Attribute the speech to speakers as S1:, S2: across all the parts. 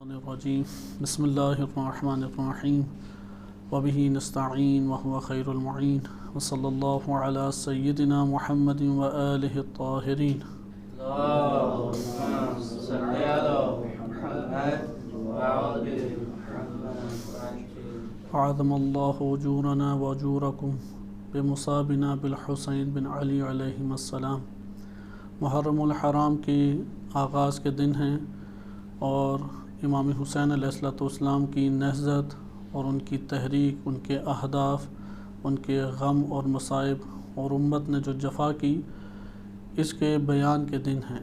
S1: الرجیم بسم اللہ الرحمن الرحیم وبہ نستعین وهو خیر المعین وصلی اللہ علی سیدنا محمد وآلہ الطاہرین
S2: اللهم صل على محمد وعلى محمد.
S1: اعظم اللہ اجورنا واجورکم بمصابنا بالحسین بن علی علیہم السلام۔ محرم الحرام کے آغاز کے دن ہیں اور امام حسین علیہ السلام کی نہضت اور ان کی تحریک، ان کے اہداف، ان کے غم اور مصائب اور امت نے جو جفا کی، اس کے بیان کے دن ہیں۔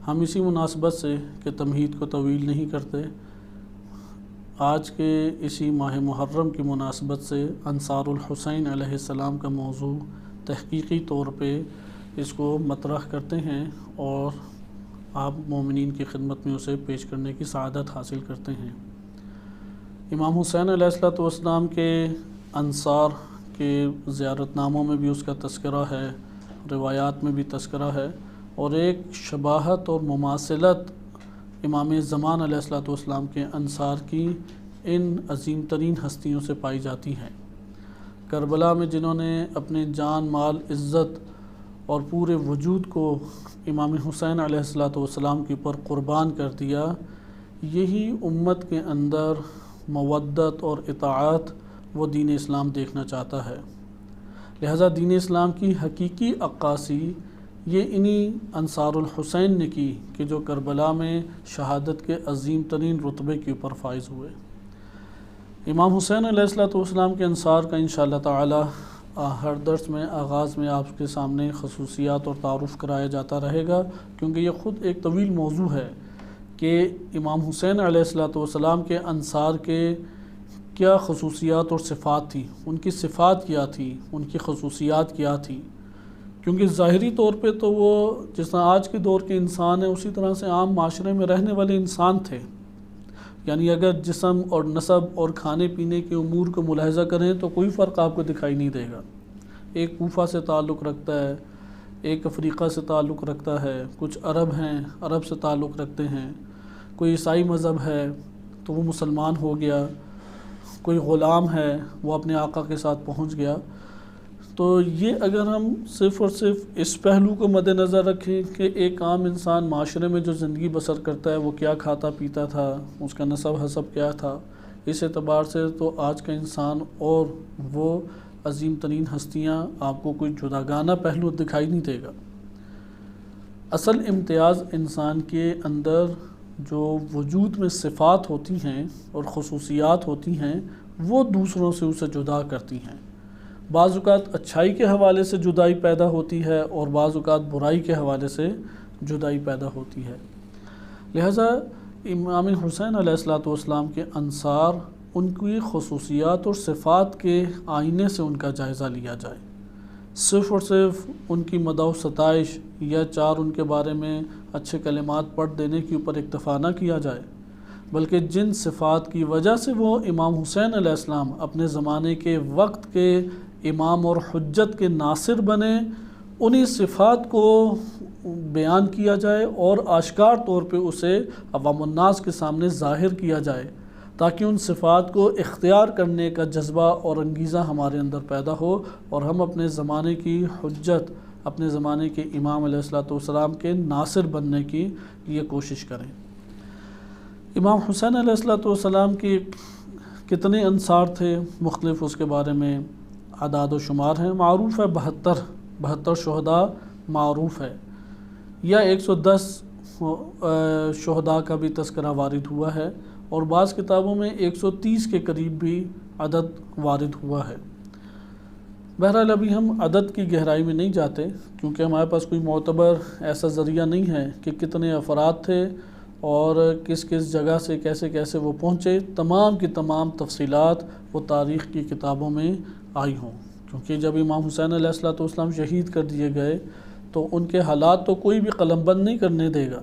S1: ہم اسی مناسبت سے کہ تمہید کو طویل نہیں کرتے، آج کے اسی ماہ محرم کی مناسبت سے انصار الحسین علیہ السلام کا موضوع تحقیقی طور پہ اس کو مطرح کرتے ہیں اور آپ مومنین کی خدمت میں اسے پیش کرنے کی سعادت حاصل کرتے ہیں۔ امام حسین علیہ السلام کے انصار کے زیارت ناموں میں بھی اس کا تذکرہ ہے، روایات میں بھی تذکرہ ہے، اور ایک شباہت اور مماثلت امام زمان علیہ السلام کے انصار کی ان عظیم ترین ہستیوں سے پائی جاتی ہیں۔ کربلا میں جنہوں نے اپنے جان، مال، عزت اور پورے وجود کو امام حسین علیہ السلام کے اوپر قربان کر دیا، یہی امت کے اندر مودت اور اطاعت وہ دین اسلام دیکھنا چاہتا ہے۔ لہذا دین اسلام کی حقیقی عکاسی یہ انہی انصار الحسین نے کی کہ جو کربلا میں شہادت کے عظیم ترین رتبے کے اوپر فائز ہوئے۔ امام حسین علیہ السلام کے انصار کا انشاءاللہ تعالی ہر درس میں آغاز میں آپ کے سامنے خصوصیات اور تعارف کرایا جاتا رہے گا، کیونکہ یہ خود ایک طویل موضوع ہے کہ امام حسین علیہ السلام کے انصار کے کیا خصوصیات اور صفات تھیں، ان کی صفات کیا تھی، ان کی خصوصیات کیا تھی، کیونکہ ظاہری طور پہ تو وہ جس طرح آج کے دور کے انسان ہیں اسی طرح سے عام معاشرے میں رہنے والے انسان تھے۔ یعنی اگر جسم اور نسب اور کھانے پینے کے امور کو ملاحظہ کریں تو کوئی فرق آپ کو دکھائی نہیں دے گا۔ ایک کوفہ سے تعلق رکھتا ہے، ایک افریقہ سے تعلق رکھتا ہے، کچھ عرب ہیں، عرب سے تعلق رکھتے ہیں، کوئی عیسائی مذہب ہے تو وہ مسلمان ہو گیا، کوئی غلام ہے وہ اپنے آقا کے ساتھ پہنچ گیا۔ تو یہ اگر ہم صرف اور صرف اس پہلو کو مد نظر رکھیں کہ ایک عام انسان معاشرے میں جو زندگی بسر کرتا ہے وہ کیا کھاتا پیتا تھا، اس کا نسب حسب کیا تھا، اس اعتبار سے تو آج کا انسان اور وہ عظیم ترین ہستیاں آپ کو کوئی جداگانہ پہلو دکھائی نہیں دے گا۔ اصل امتیاز انسان کے اندر جو وجود میں صفات ہوتی ہیں اور خصوصیات ہوتی ہیں وہ دوسروں سے اسے جدا کرتی ہیں۔ بعض اوقات اچھائی کے حوالے سے جدائی پیدا ہوتی ہے اور بعض اوقات برائی کے حوالے سے جدائی پیدا ہوتی ہے۔ لہذا امام حسین علیہ السلام کے انصار، ان کی خصوصیات اور صفات کے آئینے سے ان کا جائزہ لیا جائے، صرف اور صرف ان کی مدح و ستائش یا چار ان کے بارے میں اچھے کلمات پڑھ دینے کے اوپر اکتفا نہ کیا جائے، بلکہ جن صفات کی وجہ سے وہ امام حسین علیہ السلام اپنے زمانے کے وقت کے امام اور حجت کے ناصر بنے، انہی صفات کو بیان کیا جائے اور آشکار طور پہ اسے عوام الناس کے سامنے ظاہر کیا جائے، تاکہ ان صفات کو اختیار کرنے کا جذبہ اور انگیزہ ہمارے اندر پیدا ہو اور ہم اپنے زمانے کی حجت، اپنے زمانے کے امام علیہ السلام کے ناصر بننے کی لیے کوشش کریں۔ امام حسین علیہ السلام کی کتنے انصار تھے، مختلف اس کے بارے میں اعداد و شمار ہیں۔ معروف ہے 72 شہداء معروف ہے، یا 110 شہداء کا بھی تذکرہ وارد ہوا ہے، اور بعض کتابوں میں 130 کے قریب بھی عدد وارد ہوا ہے۔ بہرحال ابھی ہم عدد کی گہرائی میں نہیں جاتے، کیونکہ ہمارے پاس کوئی معتبر ایسا ذریعہ نہیں ہے کہ کتنے افراد تھے اور کس کس جگہ سے کیسے کیسے وہ پہنچے۔ تمام کی تمام تفصیلات وہ تاریخ کی کتابوں میں آئی ہوں، کیونکہ جب امام حسین علیہ السلام شہید کر دیے گئے تو ان کے حالات تو کوئی بھی قلم بند نہیں کرنے دے گا،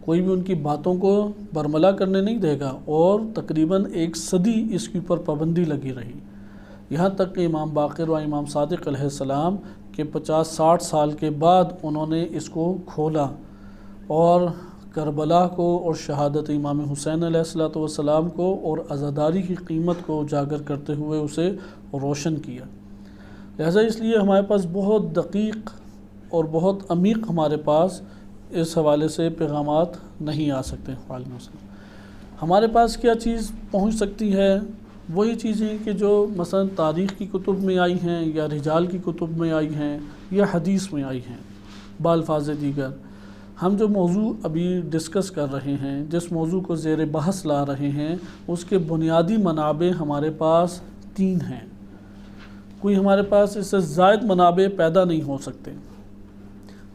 S1: کوئی بھی ان کی باتوں کو برملا کرنے نہیں دے گا، اور تقریباً 1 صدی اس کے اوپر پابندی لگی رہی، یہاں تک کہ امام باقر و امام صادق علیہ السلام کے 50-60 سال کے بعد انہوں نے اس کو کھولا اور کربلا کو اور شہادت امام حسین علیہ الصلوۃ والسلام کو اور عزاداری کی قیمت کو اجاگر کرتے ہوئے اسے روشن کیا۔ لہذا اس لیے ہمارے پاس بہت دقیق اور بہت عمیق ہمارے پاس اس حوالے سے پیغامات نہیں آ سکتے۔ وعلیکم السلام۔ ہمارے پاس کیا چیز پہنچ سکتی ہے؟ وہی چیزیں کہ جو مثلا تاریخ کی کتب میں آئی ہیں یا رجال کی کتب میں آئی ہیں یا حدیث میں آئی ہیں بالفاظ دیگر۔ ہم جو موضوع ابھی ڈسکس کر رہے ہیں، جس موضوع کو زیر بحث لا رہے ہیں، اس کے بنیادی منابع ہمارے پاس 3 ہیں۔ کوئی ہمارے پاس اس سے زائد منابع پیدا نہیں ہو سکتے۔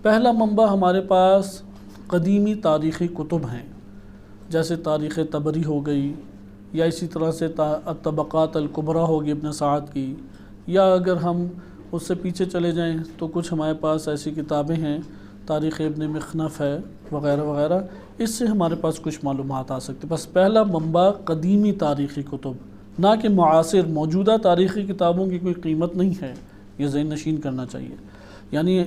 S1: پہلا منبع ہمارے پاس قدیمی تاریخی کتب ہیں، جیسے تاریخ طبری ہو گئی، یا اسی طرح سے الطبقات الکبریٰ ہوگی ابن سعد کی، یا اگر ہم اس سے پیچھے چلے جائیں تو کچھ ہمارے پاس ایسی کتابیں ہیں، تاریخ ابن مخنف ہے وغیرہ وغیرہ، اس سے ہمارے پاس کچھ معلومات آ سکتی۔ بس پہلا منبع قدیمی تاریخی کتب، نہ کہ معاصر موجودہ تاریخی کتابوں کی کوئی قیمت نہیں ہے، یہ ذہن نشین کرنا چاہیے۔ یعنی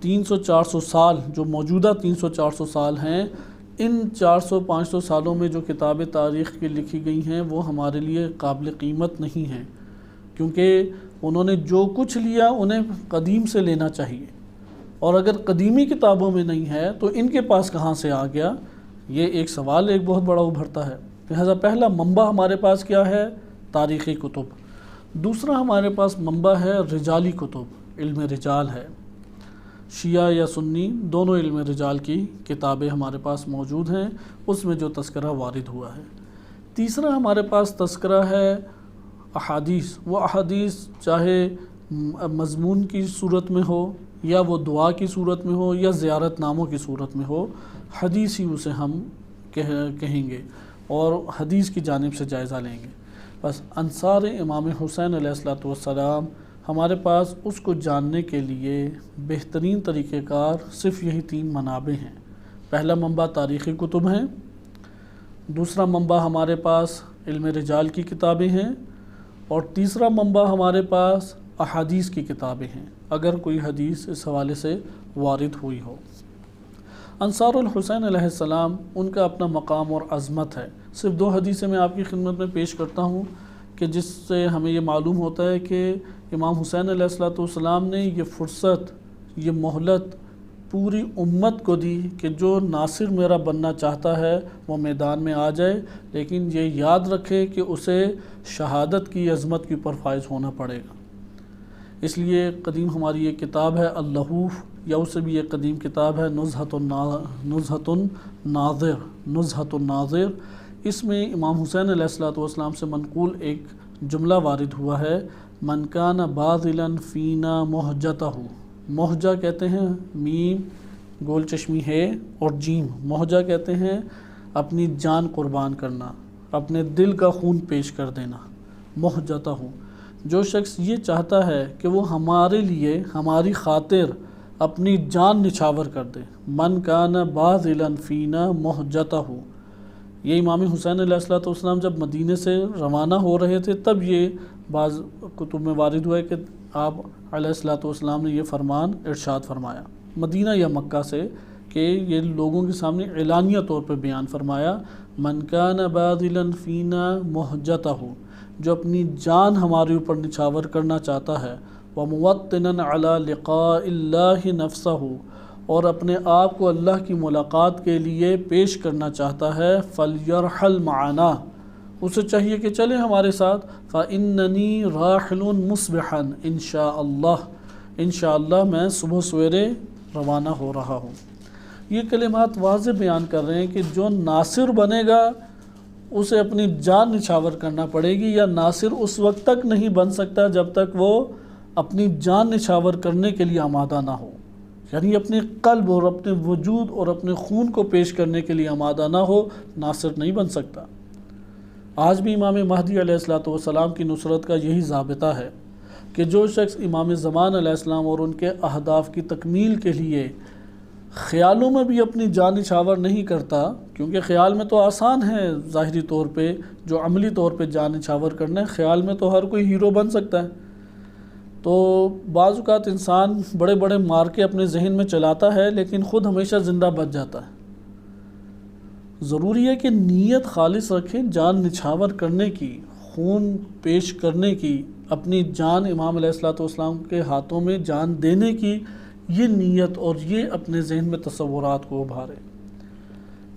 S1: 300-400 سال جو موجودہ 300-400 سال ہیں، ان 400-500 سالوں میں جو کتابیں تاریخ کی لکھی گئی ہیں وہ ہمارے لیے قابل قیمت نہیں ہیں، کیونکہ انہوں نے جو کچھ لیا انہیں قدیم سے لینا چاہیے، اور اگر قدیمی کتابوں میں نہیں ہے تو ان کے پاس کہاں سے آ گیا؟ یہ ایک سوال ایک بہت بڑا ابھرتا ہے۔ لہذا پہلا منبع ہمارے پاس کیا ہے؟ تاریخی کتب۔ دوسرا ہمارے پاس منبع ہے رجالی کتب، علم رجال ہے۔ شیعہ یا سنی دونوں علم رجال کی کتابیں ہمارے پاس موجود ہیں، اس میں جو تذکرہ وارد ہوا ہے۔ تیسرا ہمارے پاس تذکرہ ہے احادیث۔ وہ احادیث چاہے مضمون کی صورت میں ہو، یا وہ دعا کی صورت میں ہو، یا زیارت ناموں کی صورت میں ہو، حدیث ہی اسے ہم کہیں گے اور حدیث کی جانب سے جائزہ لیں گے۔ بس انصار امام حسین علیہ الصلوۃ والسلام ہمارے پاس اس کو جاننے کے لیے بہترین طریقہ کار صرف یہی 3 منابع ہیں۔ پہلا منبع تاریخی کتب ہیں، دوسرا منبع ہمارے پاس علم رجال کی کتابیں ہیں، اور تیسرا منبع ہمارے پاس احادیث کی کتابیں ہیں، اگر کوئی حدیث اس حوالے سے وارد ہوئی ہو۔ انصار الحسین علیہ السلام ان کا اپنا مقام اور عظمت ہے۔ صرف 2 حدیثیں میں آپ کی خدمت میں پیش کرتا ہوں کہ جس سے ہمیں یہ معلوم ہوتا ہے کہ امام حسین علیہ السلام نے یہ فرصت، یہ مہلت پوری امت کو دی کہ جو ناصر میرا بننا چاہتا ہے وہ میدان میں آ جائے، لیکن یہ یاد رکھے کہ اسے شہادت کی عظمت کے اوپر فائز ہونا پڑے گا۔ اس لیے قدیم ہماری ایک کتاب ہے اللہوف، یا اس سے بھی ایک قدیم کتاب ہے نزہۃ الناظر۔ اس میں امام حسین علیہ السلام سے منقول ایک جملہ وارد ہوا ہے، من کان باذلا فینا مہجتہ۔ مہجہ کہتے ہیں میم گول چشمی ہے اور جیم، مہجہ کہتے ہیں اپنی جان قربان کرنا، اپنے دل کا خون پیش کر دینا، مہجتہ ہوں۔ جو شخص یہ چاہتا ہے کہ وہ ہمارے لیے ہماری خاطر اپنی جان نچھاور کر دے، من کان باذلا فینا مہجتہ۔ یہ امام حسین علیہ السلام جب مدینے سے روانہ ہو رہے تھے تب یہ بعض کتب میں وارد ہوا ہے کہ آپ علیہ السلام نے یہ فرمان ارشاد فرمایا مدینہ یا مکہ سے، کہ یہ لوگوں کے سامنے اعلانیہ طور پہ بیان فرمایا، من کان باذلا فینا مہجتہ، جو اپنی جان ہمارے اوپر نچھاور کرنا چاہتا ہے، وَمُوَطِّنًا عَلَى لِقَاءِ اللَّهِ نَفْسَهُ، اور اپنے آپ کو اللہ کی ملاقات کے لیے پیش کرنا چاہتا ہے، فَلْيَرْحَلْ مَعَنَا، اسے چاہیے کہ چلے ہمارے ساتھ، فَإِنَّنِي رَاحِلٌ مُصْبِحًا انشاءاللہ، انشاءاللہ میں صبح سویرے روانہ ہو رہا ہوں۔ یہ کلمات واضح بیان کر رہے ہیں کہ جو ناصر بنے گا اسے اپنی جان نچھاور کرنا پڑے گی، یا ناصر اس وقت تک نہیں بن سکتا جب تک وہ اپنی جان نچھاور کرنے کے لیے آمادہ نہ ہو، یعنی اپنے قلب اور اپنے وجود اور اپنے خون کو پیش کرنے کے لیے آمادہ نہ ہو، ناصر نہیں بن سکتا۔ آج بھی امام مہدی علیہ السلام کی نصرت کا یہی ضابطہ ہے کہ جو شخص امام زمان علیہ السلام اور ان کے اہداف کی تکمیل کے لیے خیالوں میں بھی اپنی جان نچھاور نہیں کرتا، کیونکہ خیال میں تو آسان ہے ظاہری طور پہ، جو عملی طور پہ جان نچھاور کرنا ہے، خیال میں تو ہر کوئی ہیرو بن سکتا ہے۔ تو بعض اوقات انسان بڑے بڑے مارکے اپنے ذہن میں چلاتا ہے لیکن خود ہمیشہ زندہ بچ جاتا ہے۔ ضروری ہے کہ نیت خالص رکھیں، جان نچھاور کرنے کی، خون پیش کرنے کی، اپنی جان امام علیہ الصلوۃ والسلام کے ہاتھوں میں جان دینے کی، یہ نیت اور یہ اپنے ذہن میں تصورات کو ابھارے۔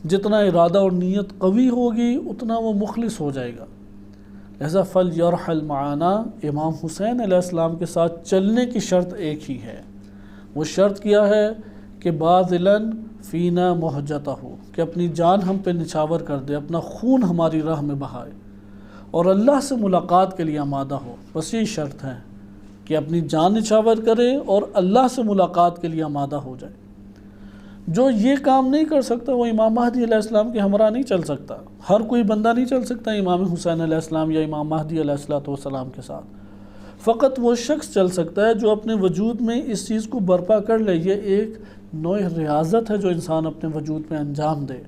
S1: جتنا ارادہ اور نیت قوی ہوگی اتنا وہ مخلص ہو جائے گا۔ لہذا فَلْيَرْحَلْ مَعَنَا، امام حسین علیہ السلام کے ساتھ چلنے کی شرط ایک ہی ہے۔ وہ شرط کیا ہے کہ باذلاً فینا مہجتہ، کہ اپنی جان ہم پہ نچھاور کر دے، اپنا خون ہماری راہ میں بہائے اور اللہ سے ملاقات کے لیے آمادہ ہو۔ بس یہی شرط ہے کہ اپنی جان نچھاور کرے اور اللہ سے ملاقات کے لیے آمادہ ہو جائے۔ جو یہ کام نہیں کر سکتا وہ امام مہدی علیہ السلام کے ہمراہ نہیں چل سکتا۔ ہر کوئی بندہ نہیں چل سکتا امام حسین علیہ السلام یا امام مہدی علیہ السلام کے ساتھ۔ فقط وہ شخص چل سکتا ہے جو اپنے وجود میں اس چیز کو برپا کر لے۔ یہ ایک نوع ریاضت ہے جو انسان اپنے وجود میں انجام دے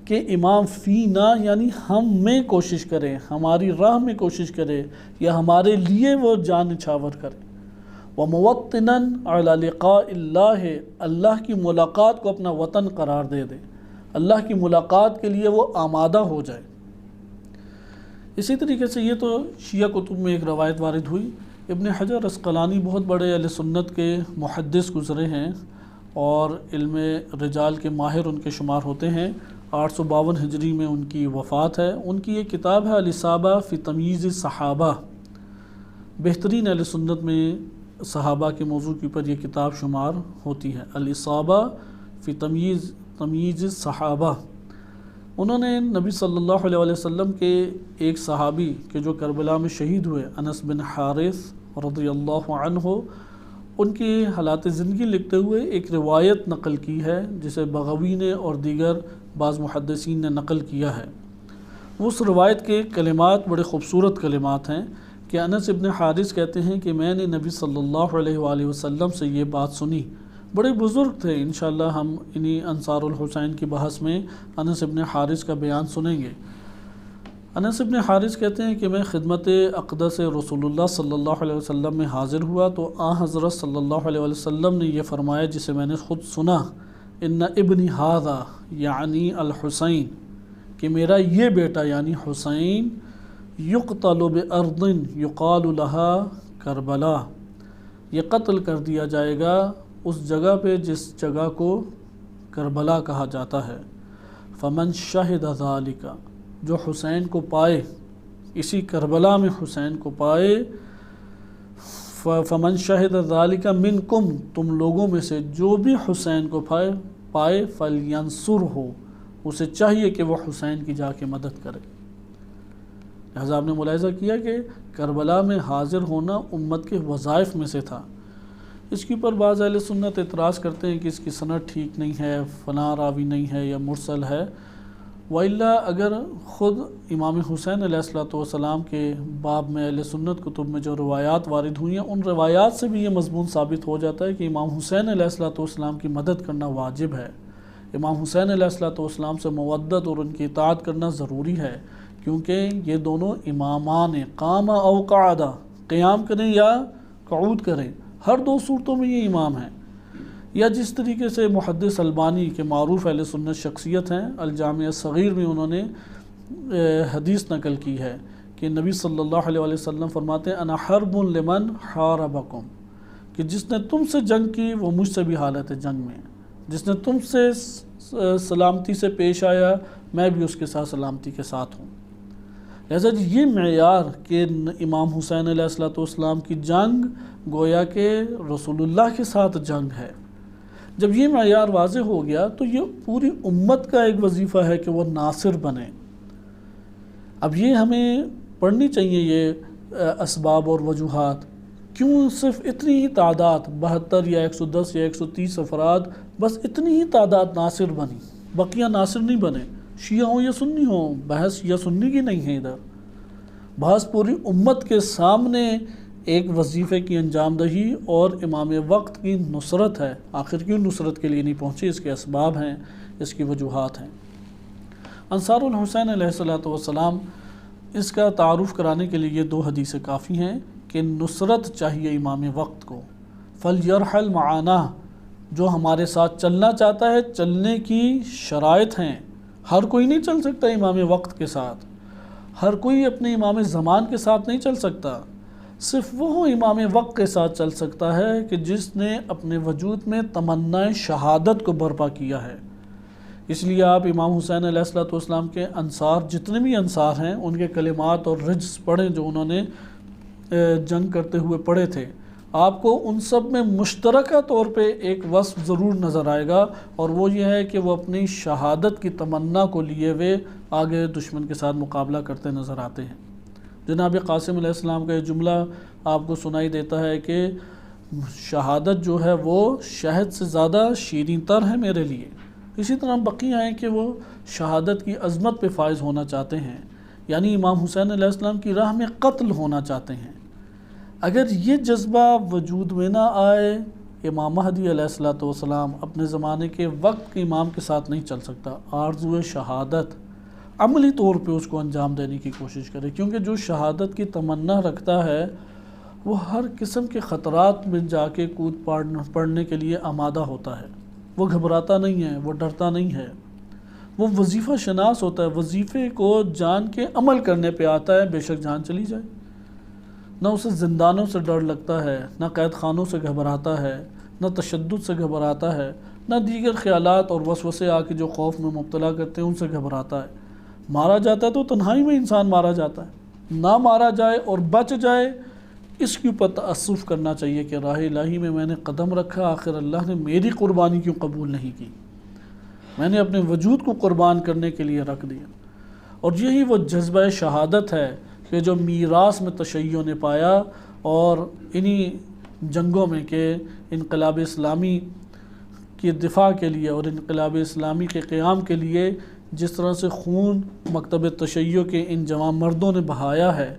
S1: کہ امام فینا یعنی ہم میں کوشش کرے، ہماری راہ میں کوشش کرے یا ہمارے لیے وہ جان نچھاور کرے۔ وَمُوَطِّنًا عَلَى لِقَاءِ اللَّهِ، اللہ کی ملاقات کو اپنا وطن قرار دے دے، اللہ کی ملاقات کے لیے وہ آمادہ ہو جائے۔ اسی طریقے سے یہ تو شیعہ کتب میں ایک روایت وارد ہوئی۔ ابن حجر عسقلانی بہت بڑے اہل سنت کے محدث گزرے ہیں اور علم رجال کے ماہر ان کے شمار ہوتے ہیں۔ 852 ہجری میں ان کی وفات ہے۔ ان کی ایک کتاب ہے الاصابہ فی تمییز الصحابہ، بہترین اہل سنت میں صحابہ کے موضوع کے اوپر یہ کتاب شمار ہوتی ہے، الاصابہ فی تمییز الصحابہ۔ انہوں نے نبی صلی اللہ علیہ وسلم کے ایک صحابی کہ جو کربلا میں شہید ہوئے، انس بن حارث رضی اللہ عنہ، ان کی حالات زندگی لکھتے ہوئے ایک روایت نقل کی ہے جسے بغوی نے اور دیگر بعض محدثین نے نقل کیا ہے۔ اس روایت کے کلمات بڑے خوبصورت کلمات ہیں کہ انس بن حارث کہتے ہیں کہ میں نے نبی صلی اللہ علیہ وآلہ وسلم سے یہ بات سنی۔ بڑے بزرگ تھے، انشاءاللہ ہم انہی انصار الحسین کی بحث میں انس بن حارث کا بیان سنیں گے۔ انس بن حارث کہتے ہیں کہ میں خدمت اقدس رسول اللہ صلی اللہ علیہ وسلم میں حاضر ہوا تو حضرت صلی اللہ علیہ وسلم نے یہ فرمایا جسے میں نے خود سنا، ان ابنی ھذا یعنی الحسین، کہ میرا یہ بیٹا یعنی حسین، یقتل بارض یقال لها کربلا، یہ قتل کر دیا جائے گا اس جگہ پہ جس جگہ کو کربلا کہا جاتا ہے۔ فمن شہد ذالک، جو حسین کو پائے، اسی کربلا میں حسین کو پائے، فمن شہد ذالک منکم، تم لوگوں میں سے جو بھی حسین کو پائے فلینصرہ، اسے چاہیے کہ وہ حسین کی جا کے مدد کرے۔ لہذا آپ نے ملاحظہ کیا کہ کربلا میں حاضر ہونا امت کے وظائف میں سے تھا۔ اس کے اوپر بعض اہل سنت اعتراض کرتے ہیں کہ اس کی سند ٹھیک نہیں ہے، فلاں راوی نہیں ہے یا مرسل ہے۔ وإلا اگر خود امام حسین علیہ السلام کے باب میں اہل سنت کتب میں جو روایات وارد ہوئی ہیں، ان روایات سے بھی یہ مضمون ثابت ہو جاتا ہے کہ امام حسین علیہ السلام کی مدد کرنا واجب ہے۔ امام حسین علیہ السلام سے مودت اور ان کی اطاعت کرنا ضروری ہے، کیونکہ یہ دونوں امامان قام او قعدہ، قیام کریں یا قعود کریں، ہر دو صورتوں میں یہ امام ہیں۔ یا جس طریقے سے محدث البانی کے معروف اہل سنت شخصیت ہیں، الجامع الصغیر میں انہوں نے حدیث نقل کی ہے کہ نبی صلی اللہ علیہ وسلم فرماتے ہیں انا حرب لمن حاربکم، کہ جس نے تم سے جنگ کی وہ مجھ سے بھی حالت جنگ میں ہے، جس نے تم سے سلامتی سے پیش آیا میں بھی اس کے ساتھ سلامتی کے ساتھ ہوں۔ لہذا یہ معیار کہ امام حسین علیہ السلام کی جنگ گویا کہ رسول اللہ کے ساتھ جنگ ہے، جب یہ معیار واضح ہو گیا تو یہ پوری امت کا ایک وظیفہ ہے کہ وہ ناصر بنے۔ اب یہ ہمیں پڑھنی چاہیے یہ اسباب اور وجوہات، کیوں صرف اتنی ہی تعداد 72 یا 110 یا 130 افراد، بس اتنی ہی تعداد ناصر بنی، بقیہ ناصر نہیں بنے۔ شیعہ ہوں یا سنی ہوں، بحث یا سنی کی نہیں ہے، ادھر بحث پوری امت کے سامنے ایک وظیفے کی انجام دہی اور امام وقت کی نصرت ہے۔ آخر کیوں نصرت کے لیے نہیں پہنچے، اس کے اسباب ہیں، اس کی وجوہات ہیں۔ انصار الحسین علیہ السلام، اس کا تعارف کرانے کے لیے یہ دو حدیثیں کافی ہیں کہ نصرت چاہیے امام وقت کو۔ فَلْيَرْحَلْ مَعَنَا، جو ہمارے ساتھ چلنا چاہتا ہے، چلنے کی شرائط ہیں، ہر کوئی نہیں چل سکتا امام وقت کے ساتھ، ہر کوئی اپنے امام زمان کے ساتھ نہیں چل سکتا، صرف وہ امام وقت کے ساتھ چل سکتا ہے کہ جس نے اپنے وجود میں تمنا شہادت کو برپا کیا ہے۔ اس لیے آپ امام حسین علیہ السلام کے انصار، جتنے بھی انصار ہیں، ان کے کلمات اور رجز پڑھیں جو انہوں نے جنگ کرتے ہوئے پڑھے تھے، آپ کو ان سب میں مشترکہ طور پہ ایک وصف ضرور نظر آئے گا، اور وہ یہ ہے کہ وہ اپنی شہادت کی تمنا کو لیے ہوئے آگے دشمن کے ساتھ مقابلہ کرتے نظر آتے ہیں۔ جناب قاسم علیہ السلام کا یہ جملہ آپ کو سنائی دیتا ہے کہ شہادت جو ہے وہ شہد سے زیادہ شیریں تر ہے میرے لیے۔ اسی طرح بقیہ ہیں کہ وہ شہادت کی عظمت پہ فائز ہونا چاہتے ہیں، یعنی امام حسین علیہ السلام کی راہ میں قتل ہونا چاہتے ہیں۔ اگر یہ جذبہ وجود میں نہ آئے، امام مہدی علیہ السلام اپنے زمانے کے وقت کے امام کے ساتھ نہیں چل سکتا۔ آرزو شہادت عملی طور پہ اس کو انجام دینے کی کوشش کرے، کیونکہ جو شہادت کی تمنا رکھتا ہے وہ ہر قسم کے خطرات میں جا کے کود پڑنے کے لیے آمادہ ہوتا ہے۔ وہ گھبراتا نہیں ہے، وہ ڈرتا نہیں ہے، وہ وظیفہ شناس ہوتا ہے، وظیفے کو جان کے عمل کرنے پہ آتا ہے، بے شک جان چلی جائے۔ نہ اسے زندانوں سے ڈر لگتا ہے، نہ قید خانوں سے گھبراتا ہے، نہ تشدد سے گھبراتا ہے، نہ دیگر خیالات اور وسوسے آ کے جو خوف میں مبتلا کرتے ہیں ان سے گھبراتا ہے۔ مارا جاتا ہے تو تنہائی میں انسان مارا جاتا ہے، نہ مارا جائے اور بچ جائے اس کے اوپر تأسف کرنا چاہیے کہ راہ الہی میں میں نے قدم رکھا، آخر اللہ نے میری قربانی کیوں قبول نہیں کی، میں نے اپنے وجود کو قربان کرنے کے لیے رکھ دیا۔ اور یہی وہ جذبہ شہادت ہے کہ جو میراث میں تشیع نے پایا، اور انہی جنگوں میں کہ انقلاب اسلامی کی دفاع کے لیے اور انقلاب اسلامی کے قیام کے لیے جس طرح سے خون مکتب تشیع کے ان جوان مردوں نے بہایا ہے،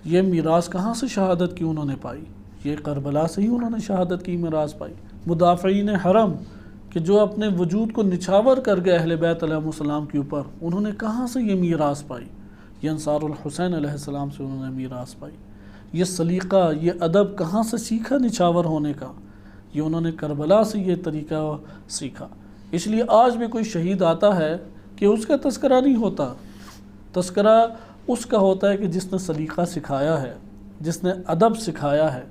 S1: یہ میراث کہاں سے شہادت کی انہوں نے پائی؟ یہ کربلا سے ہی انہوں نے شہادت کی میراث پائی۔ مدافعین حرم کہ جو اپنے وجود کو نچھاور کر گئے اہل بیت علیہ السلام کے اوپر، انہوں نے کہاں سے یہ میراث پائی؟ یہ انصار الحسین علیہ السلام سے انہوں نے میراث پائی۔ یہ سلیقہ، یہ ادب کہاں سے سیکھا نچھاور ہونے کا؟ یہ انہوں نے کربلا سے یہ طریقہ سیکھا۔ اس لیے آج بھی کوئی شہید آتا ہے کہ اس کا تذکرہ نہیں ہوتا، تذکرہ اس کا ہوتا ہے کہ جس نے سلیقہ سکھایا ہے، جس نے ادب سکھایا ہے،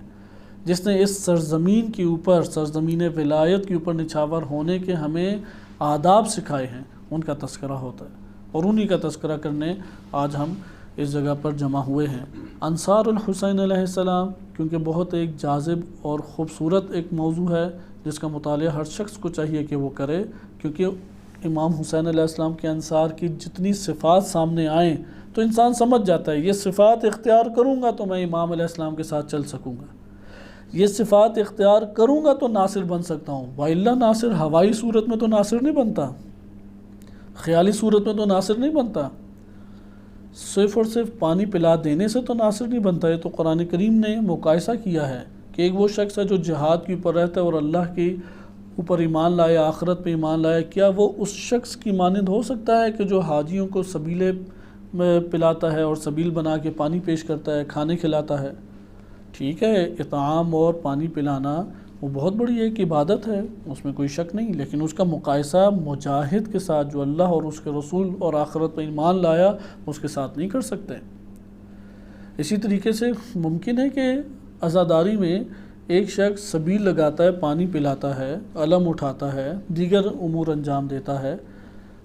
S1: جس نے اس سرزمین کے اوپر، سرزمین ولایت کے اوپر نچھاور ہونے کے ہمیں آداب سکھائے ہیں، ان کا تذکرہ ہوتا ہے، اور انہی کا تذکرہ کرنے آج ہم اس جگہ پر جمع ہوئے ہیں۔ انصار الحسین علیہ السلام کیونکہ بہت ایک جاذب اور خوبصورت ایک موضوع ہے جس کا مطالعہ ہر شخص کو چاہیے کہ وہ کرے، کیونکہ امام حسین علیہ السلام کے انصار کی جتنی صفات سامنے آئیں تو انسان سمجھ جاتا ہے یہ صفات اختیار کروں گا تو میں امام علیہ السلام کے ساتھ چل سکوں گا، یہ صفات اختیار کروں گا تو ناصر بن سکتا ہوں، وَإِلَّا ناصر ہوائی صورت میں تو ناصر نہیں بنتا، خیالی صورت میں تو ناصر نہیں بنتا، صرف اور صرف پانی پلا دینے سے تو ناصر نہیں بنتا۔ یہ تو قرآن کریم نے مقایسہ کیا ہے کہ ایک وہ شخص ہے جو جہاد کے اوپر رہتا ہے اور اللہ کے اوپر ایمان لائے، آخرت پہ ایمان لائے، کیا وہ اس شخص کی مانند ہو سکتا ہے کہ جو حاجیوں کو سبیلے پلاتا ہے اور سبیل بنا کے پانی پیش کرتا ہے، کھانے کھلاتا ہے؟ ٹھیک ہے، اطعام اور پانی پلانا وہ بہت بڑی ایک عبادت ہے، اس میں کوئی شک نہیں، لیکن اس کا مقایسہ مجاہد کے ساتھ جو اللہ اور اس کے رسول اور آخرت پہ ایمان لایا اس کے ساتھ نہیں کر سکتے۔ اسی طریقے سے ممکن ہے کہ عزاداری میں ایک شخص سبیل لگاتا ہے، پانی پلاتا ہے، علم اٹھاتا ہے، دیگر امور انجام دیتا ہے،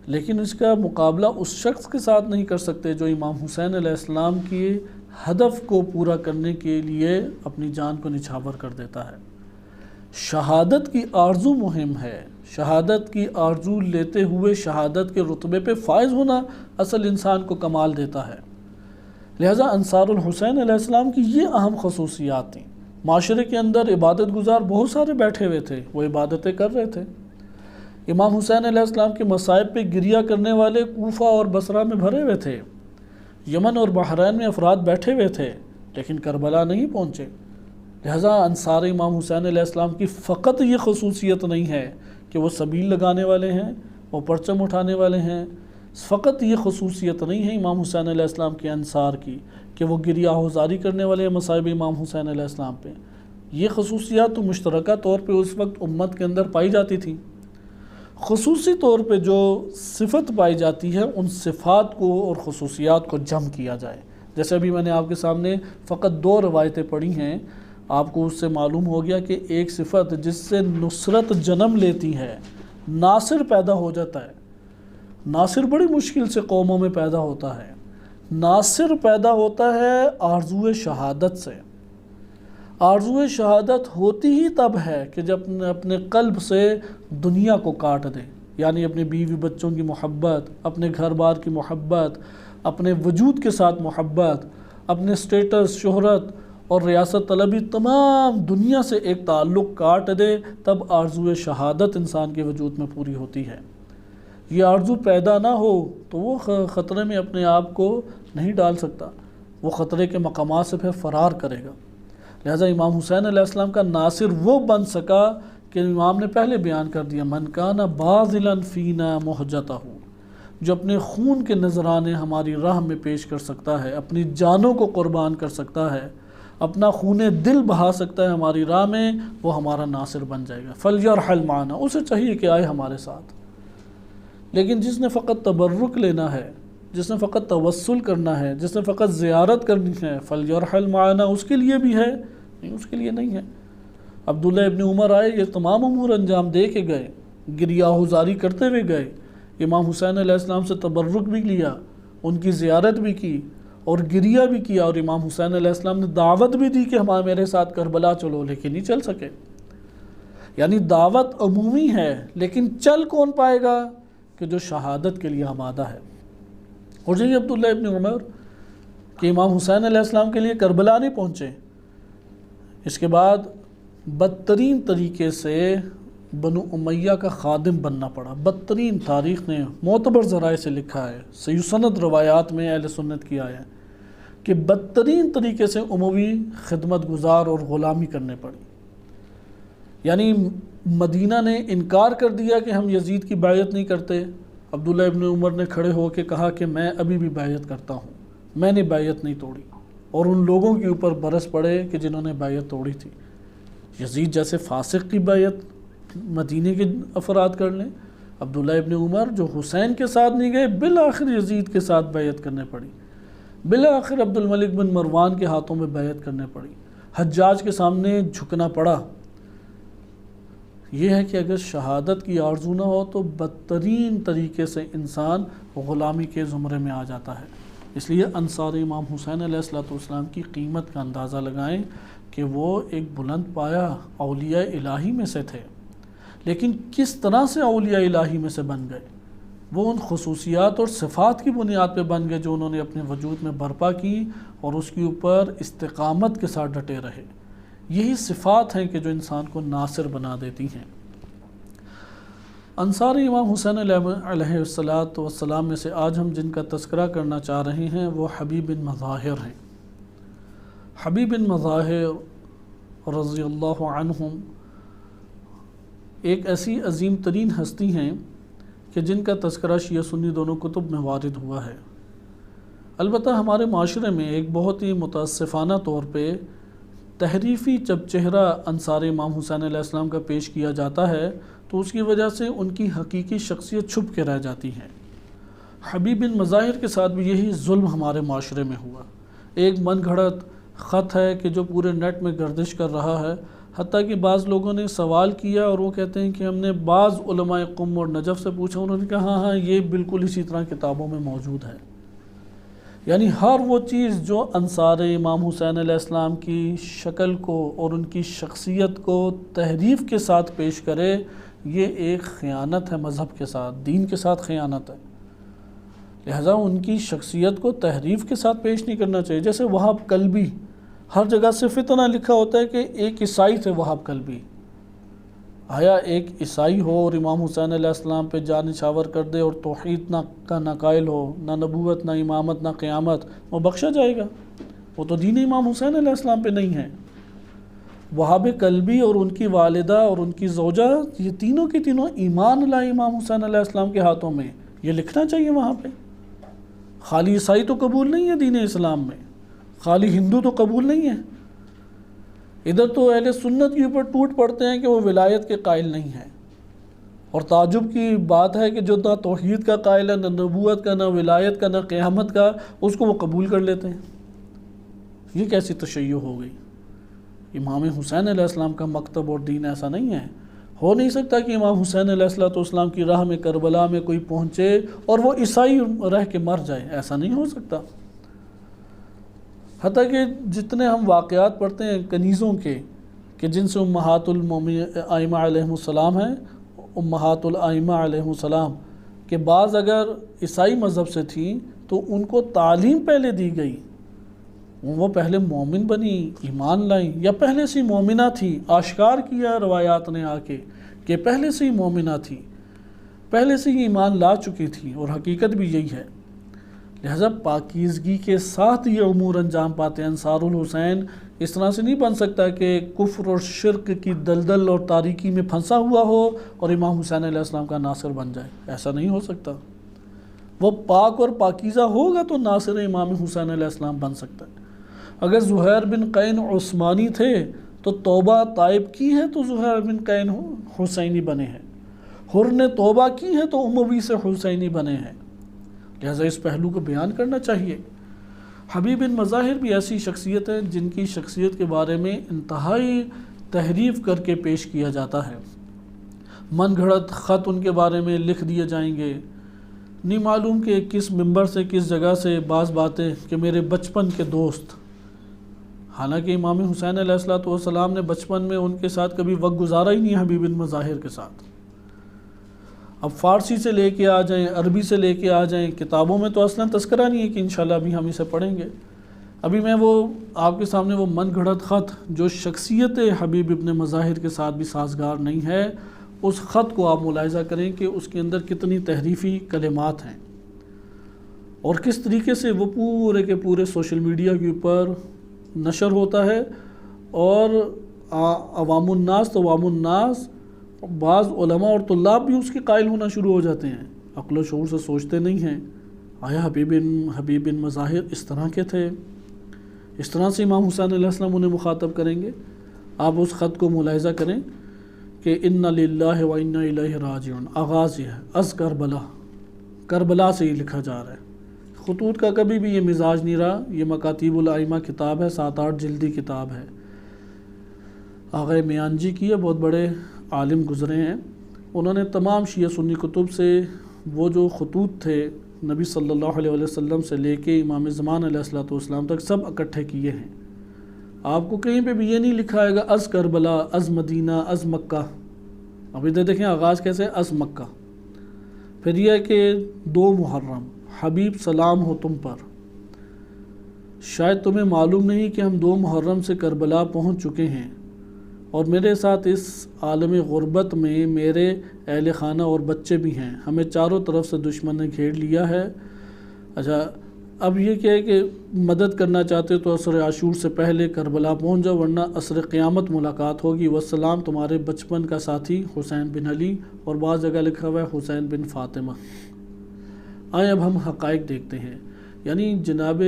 S1: لیکن اس کا مقابلہ اس شخص کے ساتھ نہیں کر سکتے جو امام حسین علیہ السلام کی ہدف کو پورا کرنے کے لیے اپنی جان کو نچھاور کر دیتا ہے۔ شہادت کی آرزو مہم ہے، شہادت کی آرزو لیتے ہوئے شہادت کے رتبے پہ فائز ہونا اصل انسان کو کمال دیتا ہے۔ لہٰذا انصار الحسین علیہ السلام کی یہ اہم خصوصیات تھیں۔ معاشرے کے اندر عبادت گزار بہت سارے بیٹھے ہوئے تھے، وہ عبادتیں کر رہے تھے۔ امام حسین علیہ السلام کے مصائب پہ گریہ کرنے والے کوفہ اور بصرہ میں بھرے ہوئے تھے، یمن اور بحرین میں افراد بیٹھے ہوئے تھے، لیکن کربلا نہیں پہنچے۔ لہٰذا انصار امام حسین علیہ السلام کی فقط یہ خصوصیت نہیں ہے کہ وہ سبیل لگانے والے ہیں، وہ پرچم اٹھانے والے ہیں، فقط یہ خصوصیت نہیں ہے امام حسین علیہ السلام کے انصار کی کہ وہ گریہ آہوزاری کرنے والے ہیں مصائب امام حسین علیہ السلام پہ۔ یہ خصوصیات تو مشترکہ طور پہ اس وقت امت کے اندر پائی جاتی تھیں۔ خصوصی طور پہ جو صفت پائی جاتی ہے ان صفات کو اور خصوصیات کو جمع کیا جائے. جیسے ابھی میں نے آپ کے سامنے فقط 2 روایتیں پڑھی ہیں، آپ کو اس سے معلوم ہو گیا کہ ایک صفت جس سے نصرت جنم لیتی ہے، ناصر پیدا ہو جاتا ہے. ناصر بڑی مشکل سے قوموں میں پیدا ہوتا ہے. ناصر پیدا ہوتا ہے آرزو شہادت سے. آرزو شہادت ہوتی ہی تب ہے کہ جب اپنے قلب سے دنیا کو کاٹ دے، یعنی اپنے بیوی بچوں کی محبت، اپنے گھر بار کی محبت، اپنے وجود کے ساتھ محبت، اپنے سٹیٹس، شہرت اور ریاست طلبی، تمام دنیا سے ایک تعلق کاٹ دے، تب آرزو شہادت انسان کے وجود میں پوری ہوتی ہے. یہ آرزو پیدا نہ ہو تو وہ خطرے میں اپنے آپ کو نہیں ڈال سکتا، وہ خطرے کے مقامات سے پھر فرار کرے گا. لہذا امام حسین علیہ السلام کا ناصر وہ بن سکا کہ امام نے پہلے بیان کر دیا، من کان باذلا فینا محجتہ، جو اپنے خون کے نذرانے ہماری راہ میں پیش کر سکتا ہے، اپنی جانوں کو قربان کر سکتا ہے، اپنا خون دل بہا سکتا ہے ہماری راہ میں، وہ ہمارا ناصر بن جائے گا. فلیرحل معنا، اسے چاہیے کہ آئے ہمارے ساتھ. لیکن جس نے فقط تبرک لینا ہے، جس نے فقط توسل کرنا ہے، جس نے فقط زیارت کرنی ہے، فلیرحل معنا، اس کے لیے بھی ہے، نہیں اس کے لیے نہیں ہے. عبداللہ ابن عمر آئے، یہ تمام امور انجام دے کے گئے، گریہ زاری کرتے ہوئے گئے. امام حسین علیہ السلام سے تبرک بھی لیا، ان کی زیارت بھی کی اور گریہ بھی کیا، اور امام حسین علیہ السلام نے دعوت بھی دی کہ ہمارے میرے ساتھ کربلا چلو، لیکن نہیں چل سکے. یعنی دعوت عمومی ہے، لیکن چل کون پائے گا؟ کہ جو شہادت کے لیے آمادہ ہے. اور یہ عبداللہ ابن عمر کہ امام حسین علیہ السلام کے لیے کربلا نہیں پہنچے، اس کے بعد بدترین طریقے سے بنو امیہ کا خادم بننا پڑا. بدترین، تاریخ نے معتبر ذرائع سے لکھا ہے، صحیح سند روایات میں اہل سنت کی آیا ہے کہ بدترین طریقے سے اموی خدمت گزار اور غلامی کرنے پڑی. یعنی مدینہ نے انکار کر دیا کہ ہم یزید کی بیعت نہیں کرتے. عبداللہ ابن عمر نے کھڑے ہو کے کہا کہ میں ابھی بھی بیعت کرتا ہوں، میں نے بیعت نہیں توڑی. اور ان لوگوں کے اوپر برس پڑے کہ جنہوں نے بیعت توڑی تھی. یزید جیسے فاسق کی بیعت مدینے کے افراد کر لیں. عبداللہ ابن عمر جو حسین کے ساتھ نہیں گئے، بالآخر یزید کے ساتھ بیعت کرنے پڑی. بالآخر عبد الملک بن مروان کے ہاتھوں میں بیعت کرنے پڑی. حجاج کے سامنے جھکنا پڑا. یہ ہے کہ اگر شہادت کی آرزو نہ ہو تو بدترین طریقے سے انسان غلامی کے زمرے میں آ جاتا ہے. اس لیے انصار امام حسین علیہ السلام کی قیمت کا اندازہ لگائیں کہ وہ ایک بلند پایا اولیاء الہی میں سے تھے. لیکن کس طرح سے اولیاء الہی میں سے بن گئے؟ وہ ان خصوصیات اور صفات کی بنیاد پہ بن گئے جو انہوں نے اپنے وجود میں برپا کی اور اس کے اوپر استقامت کے ساتھ ڈٹے رہے. یہی صفات ہیں کہ جو انسان کو ناصر بنا دیتی ہیں. انصار امام حسین علیہ السلام میں سے آج ہم جن کا تذکرہ کرنا چاہ رہے ہیں وہ حبیب بن مظاہر ہیں. حبیب بن مظاہر رضی اللہ عنہم ایک ایسی عظیم ترین ہستی ہیں کہ جن کا تذکرہ شیعہ سنی دونوں کتب میں وارد ہوا ہے. البتہ ہمارے معاشرے میں ایک بہت ہی متاسفانہ طور پہ تحریفی جب چہرہ انصار امام حسین علیہ السلام کا پیش کیا جاتا ہے تو اس کی وجہ سے ان کی حقیقی شخصیت چھپ کے رہ جاتی ہے. حبیب بن مظاہر کے ساتھ بھی یہی ظلم ہمارے معاشرے میں ہوا. ایک من گھڑت خط ہے کہ جو پورے نیٹ میں گردش کر رہا ہے، حتیٰ کہ بعض لوگوں نے سوال کیا اور وہ کہتے ہیں کہ ہم نے بعض علماء قم اور نجف سے پوچھا، انہوں نے کہا ہاں یہ بالکل اسی طرح کتابوں میں موجود ہے. یعنی ہر وہ چیز جو انصار امام حسین علیہ السلام کی شکل کو اور ان کی شخصیت کو تحریف کے ساتھ پیش کرے، یہ ایک خیانت ہے مذہب کے ساتھ، دین کے ساتھ خیانت ہے. لہذا ان کی شخصیت کو تحریف کے ساتھ پیش نہیں کرنا چاہیے. جیسے وہاب کلبی، ہر جگہ صرف اتنا لکھا ہوتا ہے کہ ایک عیسائی تھے وہاب کلبی. آیا ایک عیسائی ہو اور امام حسین علیہ السلام پہ جان نچھاور کر دے اور توحید کا نہ قائل ہو، نہ نبوت، نہ امامت، نہ قیامت، وہ بخشا جائے گا؟ وہ تو دین امام حسین علیہ السلام پہ نہیں ہے. وہاب کلبی اور ان کی والدہ اور ان کی زوجہ، یہ تینوں کی تینوں ایمان لائے امام حسین علیہ السلام کے ہاتھوں میں. یہ لکھنا چاہیے وہاں پہ. خالی عیسائی تو قبول نہیں ہے دین اسلام میں، خالی ہندو تو قبول نہیں ہے. ادھر تو اہل سنت کے اوپر ٹوٹ پڑتے ہیں کہ وہ ولایت کے قائل نہیں ہیں. اور تعجب کی بات ہے کہ جو نہ توحید کا قائل ہے، نہ نبوت کا، نہ ولایت کا، نہ قیامت کا، اس کو وہ قبول کر لیتے ہیں۔ یہ کیسی تشیع ہو گئی؟ امام حسین علیہ السلام کا مکتب اور دین ایسا نہیں ہے۔ ہو نہیں سکتا کہ امام حسین علیہ السلام کی راہ میں کربلا میں کوئی پہنچے اور وہ عیسائی رہ کے مر جائے، ایسا نہیں ہو سکتا۔ حتیٰ کہ جتنے ہم واقعات پڑھتے ہیں کنیزوں کے کہ جن سے امہات الائمہ علیہم السلام ہیں، امہات الائمہ علیہم السلام کہ بعض اگر عیسائی مذہب سے تھیں تو ان کو تعلیم پہلے دی گئی، وہ پہلے مومن بنی، ایمان لائیں، یا پہلے سے مومنہ تھی، آشکار کیا روایات نے آ کے کہ پہلے سے ہی مومنہ تھی، پہلے سے ہی ایمان لا چکی تھی، اور حقیقت بھی یہی ہے۔ لہذا پاکیزگی کے ساتھ یہ امور انجام پاتے ہیں۔ انصار الحسین اس طرح سے نہیں بن سکتا کہ کفر اور شرک کی دلدل اور تاریکی میں پھنسا ہوا ہو اور امام حسین علیہ السلام کا ناصر بن جائے، ایسا نہیں ہو سکتا۔ وہ پاک اور پاکیزہ ہوگا تو ناصر امام حسین علیہ السلام بن سکتا ہے۔ اگر زہیر بن قین عثمانی تھے تو توبہ طائب کی ہے تو زہیر بن قین حسینی بنے ہیں، حر نے توبہ کی ہے تو اموی سے حسینی بنے ہیں۔ لہذا اس پہلو کو بیان کرنا چاہیے۔ حبیب بن مظاہر بھی ایسی شخصیت ہے جن کی شخصیت کے بارے میں انتہائی تحریف کر کے پیش کیا جاتا ہے۔ من گھڑت خط ان کے بارے میں لکھ دیے جائیں گے، نہیں معلوم کہ کس منبر سے کس جگہ سے بعض باتیں کہ میرے بچپن کے دوست، حالانکہ امام حسین علیہ السلام نے بچپن میں ان کے ساتھ کبھی وقت گزارا ہی نہیں حبیب بن مظاہر کے ساتھ۔ اب فارسی سے لے کے آ جائیں، عربی سے لے کے آ جائیں، کتابوں میں تو اصلاً تذکرہ نہیں ہے کہ انشاءاللہ ابھی ہم اسے پڑھیں گے۔ ابھی میں وہ آپ کے سامنے وہ من گھڑت خط جو شخصیت حبیب ابن مظاہر کے ساتھ بھی سازگار نہیں ہے، اس خط کو آپ ملاحظہ کریں کہ اس کے اندر کتنی تحریفی کلمات ہیں، اور کس طریقے سے وہ پورے کے پورے سوشل میڈیا کے اوپر نشر ہوتا ہے، اور عوام الناس تو عوام الناس، بعض علماء اور طلاب بھی اس کے قائل ہونا شروع ہو جاتے ہیں، عقل و شعور سے سوچتے نہیں ہیں آیا حبیب بن مظاہر اس طرح کے تھے، اس طرح سے امام حسین علیہ السلام انہیں مخاطب کریں گے۔ آپ اس خط کو ملاحظہ کریں کہ ان للہ و انا الیہ راجعون، آغاز یہ ہے از کربلا، کربلا سے ہی لکھا جا رہا ہے۔ خطوط کا کبھی بھی یہ مزاج نہیں رہا۔ یہ مکاتیب الائمہ کتاب ہے، 7-8 جلدی کتاب ہے، آغا میانجی کی ہے، بہت بڑے عالم گزرے ہیں۔ انہوں نے تمام شیعہ سنی کتب سے وہ جو خطوط تھے نبی صلی اللہ علیہ وسلم سے لے کے امام زمان علیہ السلام تک سب اکٹھے کیے ہیں۔ آپ کو کہیں پہ بھی یہ نہیں لکھا ہے گا از کربلا، از مدینہ، از مکہ۔ ابھی دیکھیں آغاز کیسے، از مکہ، پھر یہ ہے کہ 2 محرم، حبیب سلام ہو تم پر، شاید تمہیں معلوم نہیں کہ ہم 2 محرم سے کربلا پہنچ چکے ہیں، اور میرے ساتھ اس عالم غربت میں میرے اہل خانہ اور بچے بھی ہیں، ہمیں چاروں طرف سے دشمن نے گھیر لیا ہے۔ اچھا، اب یہ کیا ہے کہ مدد کرنا چاہتے تو عصر عاشور سے پہلے کربلا پہنچ جاؤ، ورنہ عصر قیامت ملاقات ہوگی۔ والسلام، تمہارے بچپن کا ساتھی حسین بن علی، اور بعض جگہ لکھا ہوا ہے حسین بن فاطمہ۔ آئیں اب ہم حقائق دیکھتے ہیں۔ یعنی جناب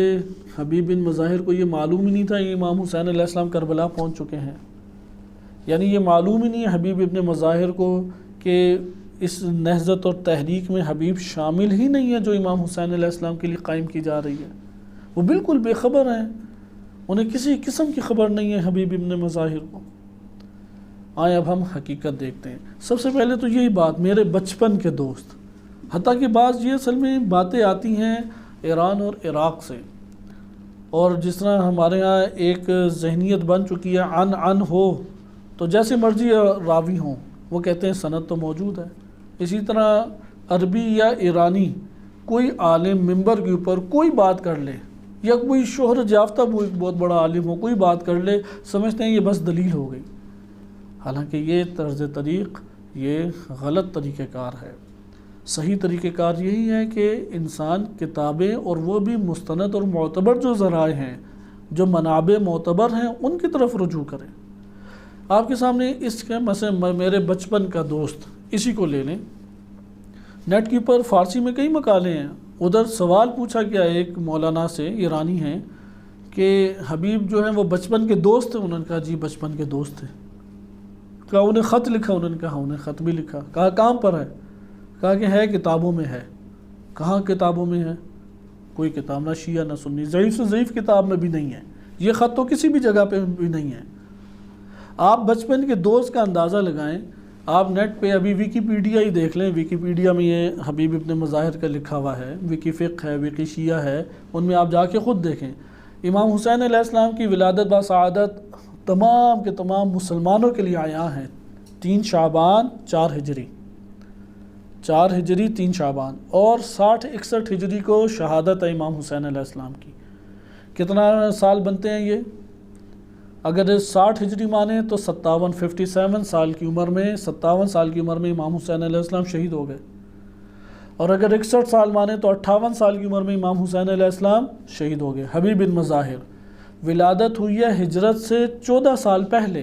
S1: حبیب بن مظاہر کو یہ معلوم ہی نہیں تھا کہ امام حسین علیہ السلام کربلا پہنچ چکے ہیں، یعنی یہ معلوم ہی نہیں ہے حبیب ابن مظاہر کو کہ اس نہضت اور تحریک میں حبیب شامل ہی نہیں ہے جو امام حسین علیہ السلام کے لیے قائم کی جا رہی ہے۔ وہ بالکل بے خبر ہیں، انہیں کسی قسم کی خبر نہیں ہے حبیب ابن مظاہر کو۔ آئیں اب ہم حقیقت دیکھتے ہیں۔ سب سے پہلے تو یہی بات، میرے بچپن کے دوست، حتیٰ کہ بعض یہ اصل میں باتیں آتی ہیں ایران اور عراق سے، اور جس طرح ہمارے ہاں ایک ذہنیت بن چکی ہے عن ہو تو جیسے مرضی راوی ہوں، وہ کہتے ہیں سند تو موجود ہے۔ اسی طرح عربی یا ایرانی کوئی عالم ممبر کے اوپر کوئی بات کر لے، یا کوئی شہرت یافتہ وہ ایک بہت بڑا عالم ہو کوئی بات کر لے، سمجھتے ہیں یہ بس دلیل ہو گئی، حالانکہ یہ طرز طریق یہ غلط طریقہ کار ہے۔ صحیح طریقہ کار یہی ہے کہ انسان کتابیں اور وہ بھی مستند اور معتبر جو ذرائع ہیں، جو منابع معتبر ہیں، ان کی طرف رجوع کریں۔ آپ کے سامنے اس کے مثلا میرے بچپن کا دوست، اسی کو لے لیں، نیٹ کے اوپر فارسی میں کئی مقالے ہیں، ادھر سوال پوچھا گیا ایک مولانا سے، ایرانی ہیں، کہ حبیب جو ہیں وہ بچپن کے دوست تھے؟ انہوں نے کہا جی بچپن کے دوست تھے۔ کہا انہیں خط لکھا، انہوں نے کہا انہیں خط بھی لکھا. کہا کام پر ہے؟ کہا کہ ہے کتابوں میں ہے. کہاں کتابوں میں ہے؟ کوئی کتاب نہ شیعہ نہ سنی، ضعیف سے ضعیف کتاب میں بھی نہیں ہے. یہ خط تو کسی بھی جگہ پہ بھی نہیں ہے. آپ بچپن کے دوست کا اندازہ لگائیں، آپ نیٹ پہ ابھی ویکیپیڈیا ہی دیکھ لیں، ویکیپیڈیا میں یہ حبیب ابن مظاہر کا لکھا ہوا ہے، ویکی فقہ ہے، ویکی شیعہ ہے، ان میں آپ جا کے خود دیکھیں. امام حسین علیہ السلام کی ولادت بسعادت تمام کے تمام مسلمانوں کے لیے عیاں ہیں. 3 شعبان 4 ہجری، 4 ہجری 3 شعبان، اور 60-61 ہجری کو شہادت ہے امام حسین علیہ السلام کی. کتنا سال بنتے ہیں یہ؟ اگر 60 ہجری مانے تو 57 سال کی عمر میں، 57 سال کی عمر میں امام حسین علیہ السلام شہید ہو گئے. اور اگر 61 سال مانے تو 58 سال کی عمر میں امام حسین علیہ السلام شہید ہو گئے. حبیب بن مظاہر ولادت ہوئی ہے ہجرت سے 14 سال پہلے،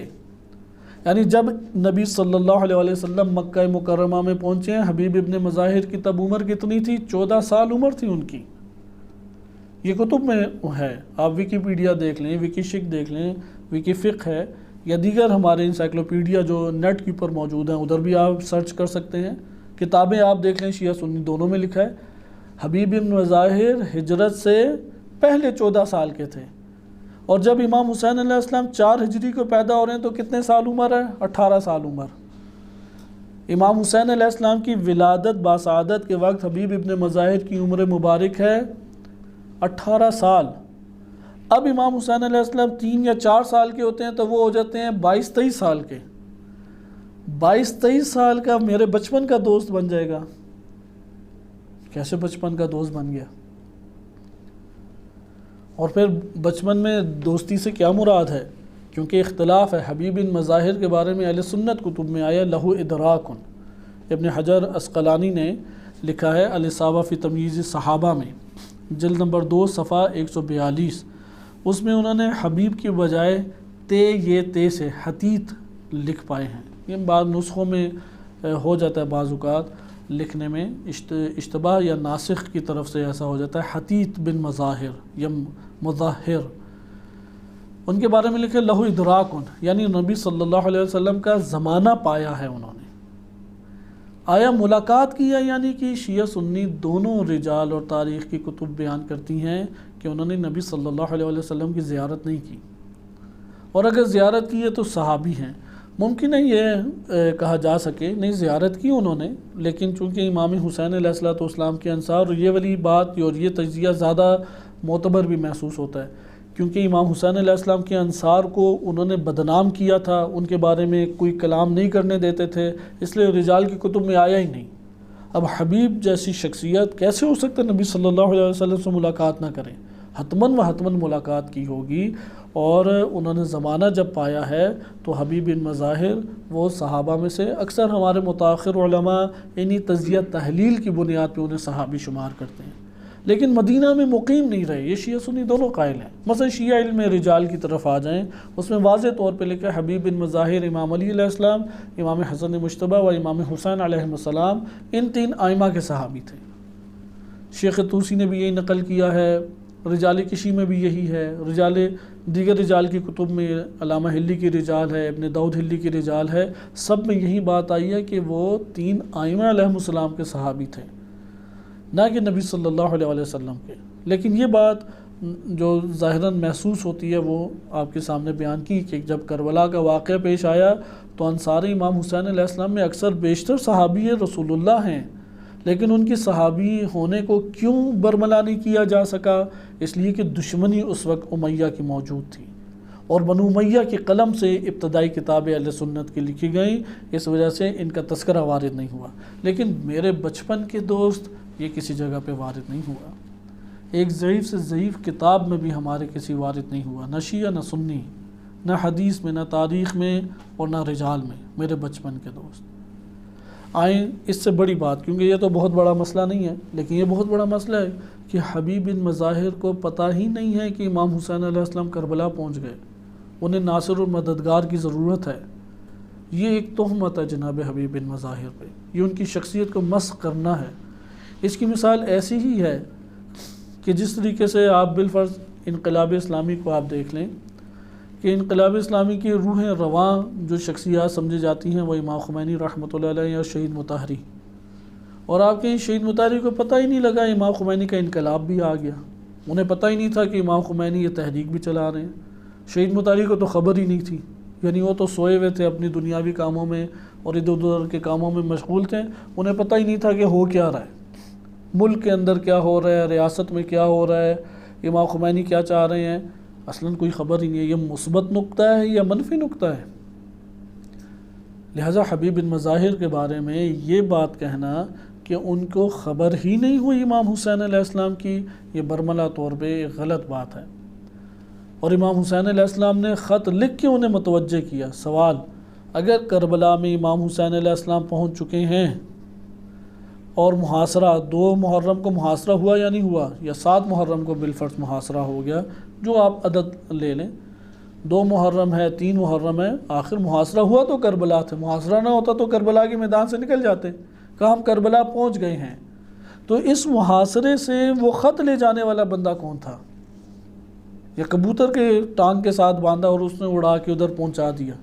S1: یعنی جب نبی صلی اللہ علیہ وسلم مکہ مکرمہ میں پہنچے ہیں، حبیب ابن مظاہر کی تب عمر کتنی تھی؟ 14 سال عمر تھی ان کی. یہ کتب میں ہے، آپ ویکیپیڈیا دیکھ لیں، ویکی شک دیکھ لیں، ویکی فقہ ہے، یا دیگر ہمارے انسائکلوپیڈیا جو نیٹ کے اوپر موجود ہیں ادھر بھی آپ سرچ کر سکتے ہیں. کتابیں آپ دیکھ لیں، شیعہ سنی دونوں میں لکھا ہے حبیب بن مظاہر ہجرت سے پہلے 14 سال کے تھے. اور جب امام حسین علیہ السلام 4 ہجری کو پیدا ہو رہے ہیں تو کتنے سال عمر ہے؟ 18 سال عمر. امام حسین علیہ السلام کی ولادت باسعادت کے وقت حبیب ابن مظاہر کی عمر مبارک ہے 18 سال. اب امام حسین علیہ السلام 3 یا 4 سال کے ہوتے ہیں تو وہ ہو جاتے ہیں 22-23 سال کے. 22-23 سال کا میرے بچپن کا دوست بن جائے گا. کیسے بچپن کا دوست بن گیا؟ اور پھر بچپن میں دوستی سے کیا مراد ہے؟ کیونکہ اختلاف ہے. حبیب بن مظاہر کے بارے میں اہل سنت کتب میں آیا لہو ادراکن. ابن حجر عسقلانی نے لکھا ہے الاصابہ فی تمییز صحابہ میں، جلد نمبر 2 صفحہ 142. اس میں انہوں نے حبیب کی بجائے تے سے حتیت لکھ پائے ہیں. یہ بعض نسخوں میں ہو جاتا ہے، بعض اوقات لکھنے میں اشتباہ یا ناسخ کی طرف سے ایسا ہو جاتا ہے. حتیت بن مظاہر یا مظاہر، ان کے بارے میں لکھے لہو ادراکن، یعنی نبی صلی اللہ علیہ وسلم کا زمانہ پایا ہے انہوں نے. آیا ملاقات کی ہے؟ یعنی کہ شیعہ سنی دونوں رجال اور تاریخ کی کتب بیان کرتی ہیں کہ انہوں نے نبی صلی اللہ علیہ وسلم کی زیارت نہیں کی، اور اگر زیارت کی ہے تو صحابی ہیں. ممکن ہے یہ کہا جا سکے نہیں زیارت کی انہوں نے، لیکن چونکہ امام حسین علیہ السلام کے انصار، اور یہ والی بات اور یہ تجزیہ زیادہ معتبر بھی محسوس ہوتا ہے، کیونکہ امام حسین علیہ السلام کے انصار کو انہوں نے بدنام کیا تھا، ان کے بارے میں کوئی کلام نہیں کرنے دیتے تھے، اس لیے رجال کی کتب میں آیا ہی نہیں. اب حبیب جیسی شخصیت کیسے ہو سکتا ہے نبی صلی اللہ علیہ وسلم سے ملاقات نہ کریں؟ حتماً ملاقات کی ہوگی. اور انہوں نے زمانہ جب پایا ہے تو حبیب بن مظاہر وہ صحابہ میں سے، اکثر ہمارے متاخر علماء انہی تجزیہ تحلیل کی بنیاد پہ انہیں صحابی شمار کرتے ہیں، لیکن مدینہ میں مقیم نہیں رہے. یہ شیعہ سنی دونوں قائل ہیں. مثلا شیعہ علم رجال کی طرف آ جائیں، اس میں واضح طور پہ لکھا ہے حبیب بن مظاہر امام علی علیہ السلام، امام حسن مجتبی و امام حسین علیہ السلام، ان 3 ائمہ کے صحابی تھے. شیخ طوسی نے بھی یہی نقل کیا ہے، رجال کشی میں بھی یہی ہے، دیگر رجال کی کتب میں علامہ ہلی کی رجال ہے، ابن داؤد ہلی کی رجال ہے، سب میں یہی بات آئی ہے کہ وہ 3 ائمہ علیہ السلام کے صحابی تھے، نہ کہ نبی صلی اللہ علیہ وسلم کے. لیکن یہ بات جو ظاہراً محسوس ہوتی ہے وہ آپ کے سامنے بیان کی کہ جب کربلا کا واقعہ پیش آیا تو انصار امام حسین علیہ السلام میں اکثر بیشتر صحابی رسول اللہ ہیں، لیکن ان کی صحابی ہونے کو کیوں برملا نہیں کیا جا سکا؟ اس لیے کہ دشمنی اس وقت امیہ کی موجود تھی، اور بنو امیہ کی قلم سے ابتدائی کتابیں اہل سنت کی لکھی گئیں، اس وجہ سے ان کا تذکرہ وارد نہیں ہوا. لیکن میرے بچپن کے دوست یہ کسی جگہ پہ وارد نہیں ہوا. ایک ضعیف سے ضعیف کتاب میں بھی ہمارے کسی وارد نہیں ہوا، نہ شیعہ نہ سنی، نہ حدیث میں، نہ تاریخ میں، اور نہ رجال میں. میرے بچپن کے دوست آئیں اس سے بڑی بات، کیونکہ یہ تو بہت بڑا مسئلہ نہیں ہے، لیکن یہ بہت بڑا مسئلہ ہے کہ حبیب بن مظاہر کو پتہ ہی نہیں ہے کہ امام حسین علیہ السلام کربلا پہنچ گئے، انہیں ناصر اور مددگار کی ضرورت ہے. یہ ایک تہمت ہے جناب حبیب بن مظاہر پہ، یہ ان کی شخصیت کو مسخ کرنا ہے. اس کی مثال ایسی ہی ہے کہ جس طریقے سے آپ بالفرض انقلاب اسلامی کو آپ دیکھ لیں، کہ انقلاب اسلامی کی روح رواں جو شخصیات سمجھی جاتی ہیں وہ امام خمینی رحمۃ اللہ علیہ یا شہید مطہری، اور آپ کے شہید مطہری کو پتہ ہی نہیں لگا امام خمینی کا انقلاب بھی آ گیا، انہیں پتہ ہی نہیں تھا کہ امام خمینی یہ تحریک بھی چلا رہے ہیں۔ شہید مطہری کو تو خبر ہی نہیں تھی، یعنی وہ تو سوئے ہوئے تھے اپنی دنیاوی کاموں میں اور ادھر ادھر کے کاموں میں مشغول تھے، انہیں پتہ ہی نہیں تھا کہ ہو کیا رہا ہے، ملک کے اندر کیا ہو رہا ہے، ریاست میں کیا ہو رہا ہے، امام خمینی کیا چاہ رہے ہیں، اصلاً کوئی خبر ہی نہیں ہے۔ یہ مثبت نقطہ ہے یا منفی نقطہ ہے؟ لہٰذا حبیب بن مظاہر کے بارے میں یہ بات کہنا کہ ان کو خبر ہی نہیں ہوئی امام حسین علیہ السلام کی، یہ برملا طور پہ ایک غلط بات ہے۔ اور امام حسین علیہ السلام نے خط لکھ کے انہیں متوجہ کیا۔ سوال، اگر کربلا میں امام حسین علیہ السلام پہنچ چکے ہیں اور محاصرہ 2 محرم کو محاصرہ ہوا یا نہیں ہوا، یا 7 محرم کو بالفرض محاصرہ ہو گیا، جو آپ عدد لے لیں، 2 محرم ہے 3 محرم ہے، آخر محاصرہ ہوا تو کربلا تھے، محاصرہ نہ ہوتا تو کربلا کے میدان سے نکل جاتے، کہا ہم کربلا پہنچ گئے ہیں۔ تو اس محاصرے سے وہ خط لے جانے والا بندہ کون تھا؟ یا کبوتر کے ٹانگ کے ساتھ باندھا اور اس نے اڑا کے ادھر پہنچا دیا؟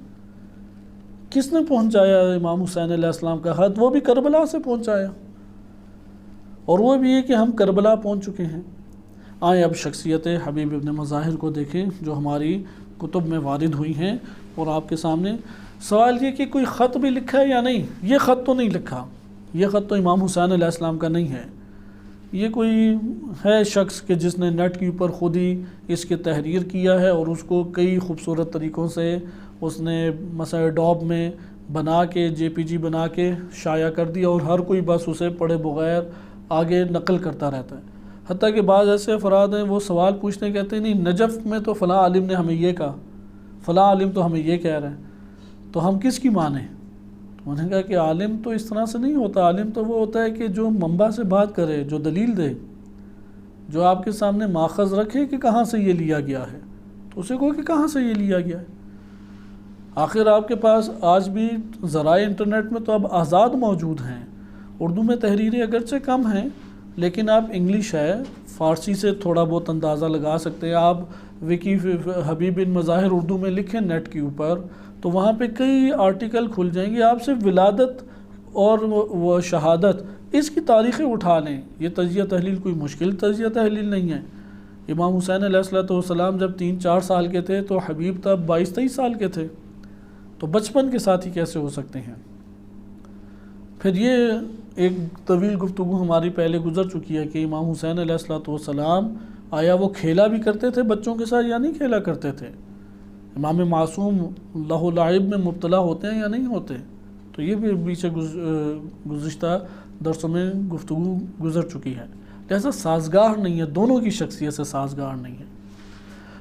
S1: کس نے پہنچایا امام حسین علیہ السلام کا خط؟ وہ بھی کربلا سے پہنچایا، اور وہ بھی یہ کہ ہم کربلا پہنچ چکے ہیں۔ آئیں اب شخصیت حبیب ابن مظاہر کو دیکھیں جو ہماری کتب میں وارد ہوئی ہیں، اور آپ کے سامنے سوال یہ کہ کوئی خط بھی لکھا ہے یا نہیں؟ یہ خط تو نہیں لکھا، یہ خط تو امام حسین علیہ السلام کا نہیں ہے، یہ کوئی ہے شخص کہ جس نے نیٹ کے اوپر خود ہی اس کے تحریر کیا ہے اور اس کو کئی خوبصورت طریقوں سے اس نے مثلا ایڈوب میں بنا کے JPG بنا کے شائع کر دیا، اور ہر کوئی بس اسے پڑھے بغیر آگے نقل کرتا رہتا ہے۔ حتیٰ کہ بعض ایسے افراد ہیں وہ سوال پوچھتے ہیں، کہتے ہیں نہیں نجف میں تو فلاں عالم نے ہمیں یہ کہا، فلاں عالم تو ہمیں یہ کہہ رہے ہیں، تو ہم کس کی مانیں؟ تو انہوں نے کہا کہ عالم تو اس طرح سے نہیں ہوتا، عالم تو وہ ہوتا ہے کہ جو منبع سے بات کرے، جو دلیل دے، جو آپ کے سامنے ماخذ رکھے کہ کہاں سے یہ لیا گیا ہے، تو اسے کہو کہ کہاں سے یہ لیا گیا ہے۔ آخر آپ کے پاس آج بھی ذرائع انٹرنیٹ میں تو اب آزاد موجود ہیں، اردو میں تحریریں اگرچہ کم ہیں لیکن آپ انگلش ہے، فارسی سے تھوڑا بہت اندازہ لگا سکتے ہیں۔ آپ وکی حبیب بن مظاہر اردو میں لکھیں نیٹ کے اوپر تو وہاں پہ کئی آرٹیکل کھل جائیں گے، آپ صرف ولادت اور وہ شہادت اس کی تاریخیں اٹھا لیں۔ یہ تجزیہ تحلیل کوئی مشکل تجزیہ تحلیل نہیں ہے۔ امام حسین علیہ السلام جب 3-4 سال کے تھے تو حبیب تب 22-23 سال کے تھے، تو بچپن کے ساتھی کیسے ہو سکتے ہیں؟ پھر یہ ایک طویل گفتگو ہماری پہلے گزر چکی ہے کہ امام حسین علیہ السلام آیا وہ کھیلا بھی کرتے تھے بچوں کے ساتھ یا نہیں کھیلا کرتے تھے؟ امام معصوم لہو لعب میں مبتلا ہوتے ہیں یا نہیں ہوتے؟ تو یہ بھی پیچھے گزشتہ درسوں میں گفتگو گزر چکی ہے، لہذا سازگار نہیں ہے، دونوں کی شخصیت سے سازگار نہیں ہے۔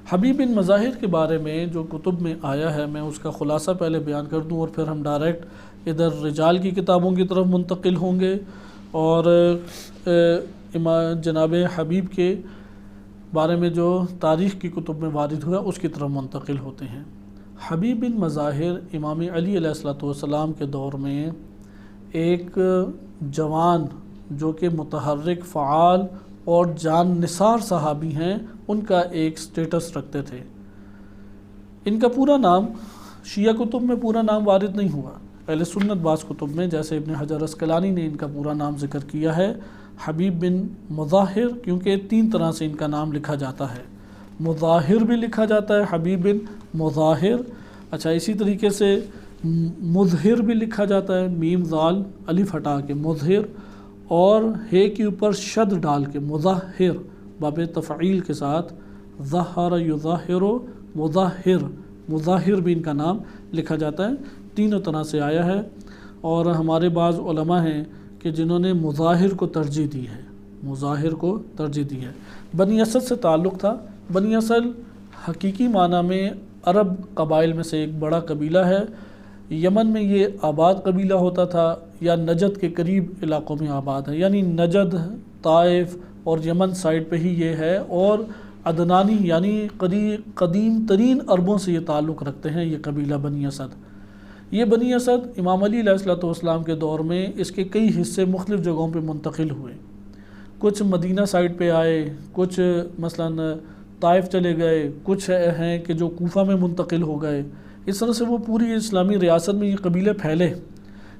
S1: حبیب بن مظاہر کے بارے میں جو کتب میں آیا ہے میں اس کا خلاصہ پہلے بیان کر دوں، اور پھر ہم ڈائریکٹ ادھر رجال کی کتابوں کی طرف منتقل ہوں گے اور جناب حبیب کے بارے میں جو تاریخ کی کتب میں وارد ہوا اس کی طرف منتقل ہوتے ہیں۔ حبیب بن مظاہر امام علی علیہ السلام کے دور میں ایک جوان جو کہ متحرک، فعال اور جان نثار صحابی ہیں، ان کا ایک سٹیٹس رکھتے تھے۔ ان کا پورا نام شیعہ کتب میں پورا نام وارد نہیں ہوا، اہل سنت بعض کتب میں جیسے ابن حجر عسقلانی نے ان کا پورا نام ذکر کیا ہے حبیب بن مظاہر، کیونکہ 3 طرح سے ان کا نام لکھا جاتا ہے، مظاہر بھی لکھا جاتا ہے حبیب بن مظاہر، اچھا اسی طریقے سے مظہر بھی لکھا جاتا ہے، میم ذال الف ہٹا کے مظہر، اور ہے کے اوپر شد ڈال کے مظاہر باب تفعیل کے ساتھ، ظہر یظاہر مظاہر، مظاہر بھی ان کا نام لکھا جاتا ہے، تینوں طرح سے آیا ہے۔ اور ہمارے بعض علماء ہیں کہ جنہوں نے مظاہر کو ترجیح دی ہے، مظاہر کو ترجیح دی ہے۔ بنی اسد سے تعلق تھا۔ بنی اسد حقیقی معنی میں عرب قبائل میں سے ایک بڑا قبیلہ ہے، یمن میں یہ آباد قبیلہ ہوتا تھا یا نجد کے قریب علاقوں میں آباد ہے، یعنی نجد، طائف اور یمن سائڈ پہ ہی یہ ہے، اور عدنانی یعنی قدیم ترین عربوں سے یہ تعلق رکھتے ہیں یہ قبیلہ بنی اسد۔ یہ بنی اسد امام علی علیہ السلام کے دور میں اس کے کئی حصے مختلف جگہوں پہ منتقل ہوئے، کچھ مدینہ سائڈ پہ آئے، کچھ مثلاً طائف چلے گئے، کچھ ہیں کہ جو کوفہ میں منتقل ہو گئے، اس طرح سے وہ پوری اسلامی ریاست میں یہ قبیلے پھیلے،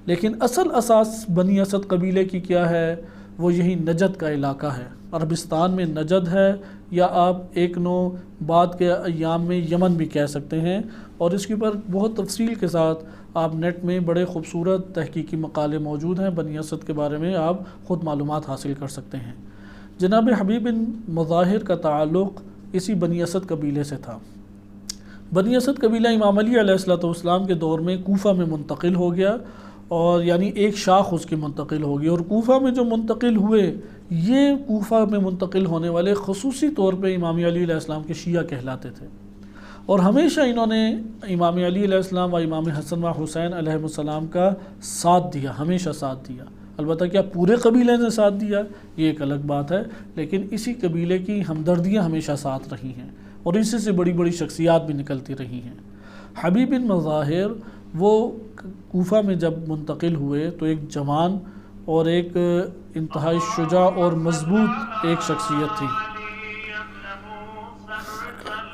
S1: لیکن اصل اساس بنی اسد قبیلے کی کیا ہے؟ وہ یہی نجد کا علاقہ ہے، عربستان میں نجد ہے، یا آپ ایک نو بعد کے ایام میں یمن بھی کہہ سکتے ہیں، اور اس کے اوپر بہت تفصیل کے ساتھ آپ نیٹ میں بڑے خوبصورت تحقیقی مقالے موجود ہیں، بنی اسد کے بارے میں آپ خود معلومات حاصل کر سکتے ہیں۔ جناب حبیب بن مظاہر کا تعلق اسی بنی اسد قبیلے سے تھا۔ بنی اسد قبیلہ امام علی علیہ السلام کے دور میں کوفہ میں منتقل ہو گیا، اور یعنی ایک شاخ اس کی منتقل ہوگی، اور کوفہ میں جو منتقل ہوئے، یہ کوفہ میں منتقل ہونے والے خصوصی طور پہ امام علی علیہ السلام کے شیعہ کہلاتے تھے، اور ہمیشہ انہوں نے امام علی علیہ السلام و امام حسن و حسین علیہ السلام کا ساتھ دیا، ہمیشہ ساتھ دیا۔ البتہ کیا پورے قبیلے نے ساتھ دیا، یہ ایک الگ بات ہے، لیکن اسی قبیلے کی ہمدردیاں ہمیشہ ساتھ رہی ہیں، اور اسی سے بڑی بڑی شخصیات بھی نکلتی رہی ہیں۔ حبیب بن مظاہر وہ کوفہ میں جب منتقل ہوئے تو ایک جوان اور ایک انتہائی شجاع اور مضبوط ایک شخصیت تھی۔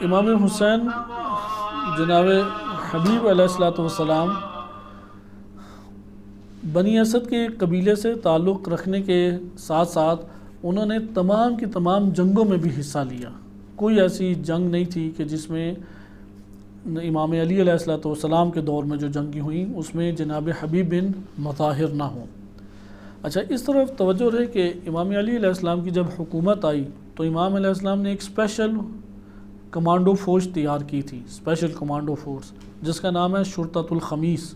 S1: امام حسین جناب حبیب علیہ السلام بنی اسد کے قبیلے سے تعلق رکھنے کے ساتھ ساتھ انہوں نے تمام کی تمام جنگوں میں بھی حصہ لیا۔ کوئی ایسی جنگ نہیں تھی کہ جس میں امام علی علیہ السلام کے دور میں جو جنگیں ہوئیں اس میں جناب حبیب بن مظاہر نہ ہوں۔ اچھا، اس طرف توجہ رہے کہ امام علی علیہ السلام کی جب حکومت آئی تو امام علیہ السلام نے ایک اسپیشل کمانڈو فورس تیار کی تھی، اسپیشل کمانڈو فورس، جس کا نام ہے شرطۃ الخمیس۔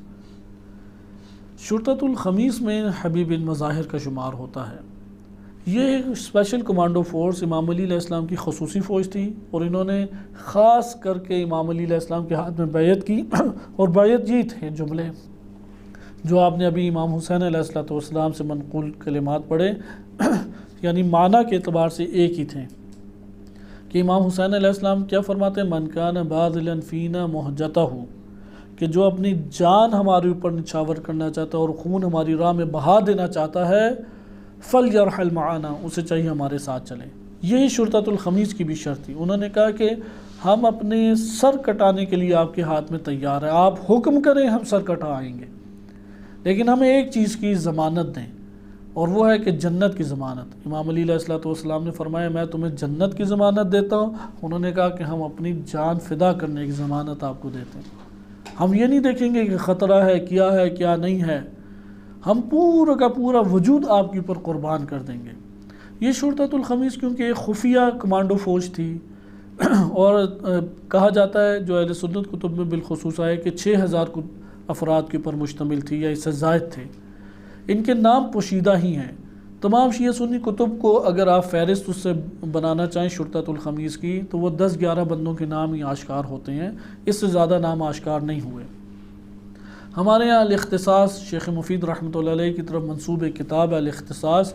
S1: شرطۃ الخمیس میں حبیب بن مظاہر کا شمار ہوتا ہے۔ یہ اسپیشل کمانڈو فورس امام علی علیہ السلام کی خصوصی فوج تھی، اور انہوں نے خاص کر کے امام علی علیہ السلام کے ہاتھ میں بیعت کی، اور بیعت یہ تھے جملے جو آپ نے ابھی امام حسین علیہ السلام سے منقول کلمات پڑھے، یعنی معنی کے اعتبار سے ایک ہی تھے کہ امام حسین علیہ السلام کیا فرماتے ہیں؟ من کان باذلا فینا محجتہ، کہ جو اپنی جان ہمارے اوپر نچھاور کرنا چاہتا ہے اور خون ہماری راہ میں بہا دینا چاہتا ہے، فلیرحل معنا، اسے چاہیے ہمارے ساتھ چلے۔ یہی شرطۃ الخمیس کی بھی شرط تھی۔ انہوں نے کہا کہ ہم اپنے سر کٹانے کے لیے آپ کے ہاتھ میں تیار ہیں، آپ حکم کریں ہم سر کٹا آئیں گے، لیکن ہمیں ایک چیز کی ضمانت دیں، اور وہ ہے کہ جنت کی ضمانت۔ امام علی علیہ السلام نے فرمایا میں تمہیں جنت کی ضمانت دیتا ہوں۔ انہوں نے کہا کہ ہم اپنی جان فدا کرنے کی ضمانت آپ کو دیتے ہیں۔ ہم یہ نہیں دیکھیں گے کہ خطرہ ہے کیا نہیں ہے، ہم پورا کا پورا وجود آپ کے اوپر قربان کر دیں گے۔ یہ شرطۃ الخمیس کیونکہ ایک خفیہ کمانڈو فوج تھی، اور کہا جاتا ہے جو اہل سنت کتب میں بالخصوص آئے کہ 6000 افراد کے اوپر مشتمل تھی یا اس سے زائد تھے۔ ان کے نام پوشیدہ ہی ہیں۔ تمام شیعہ سنی کتب کو اگر آپ فہرست اس سے بنانا چاہیں شرطۃ الخمیس کی تو وہ 10-11 بندوں کے نام ہی آشکار ہوتے ہیں، اس سے زیادہ نام آشکار نہیں ہوئے۔ ہمارے یہاں الاختصاص شیخ مفید رحمۃ اللہ علیہ کی طرف منسوب ایک کتاب ہے الاختصاص،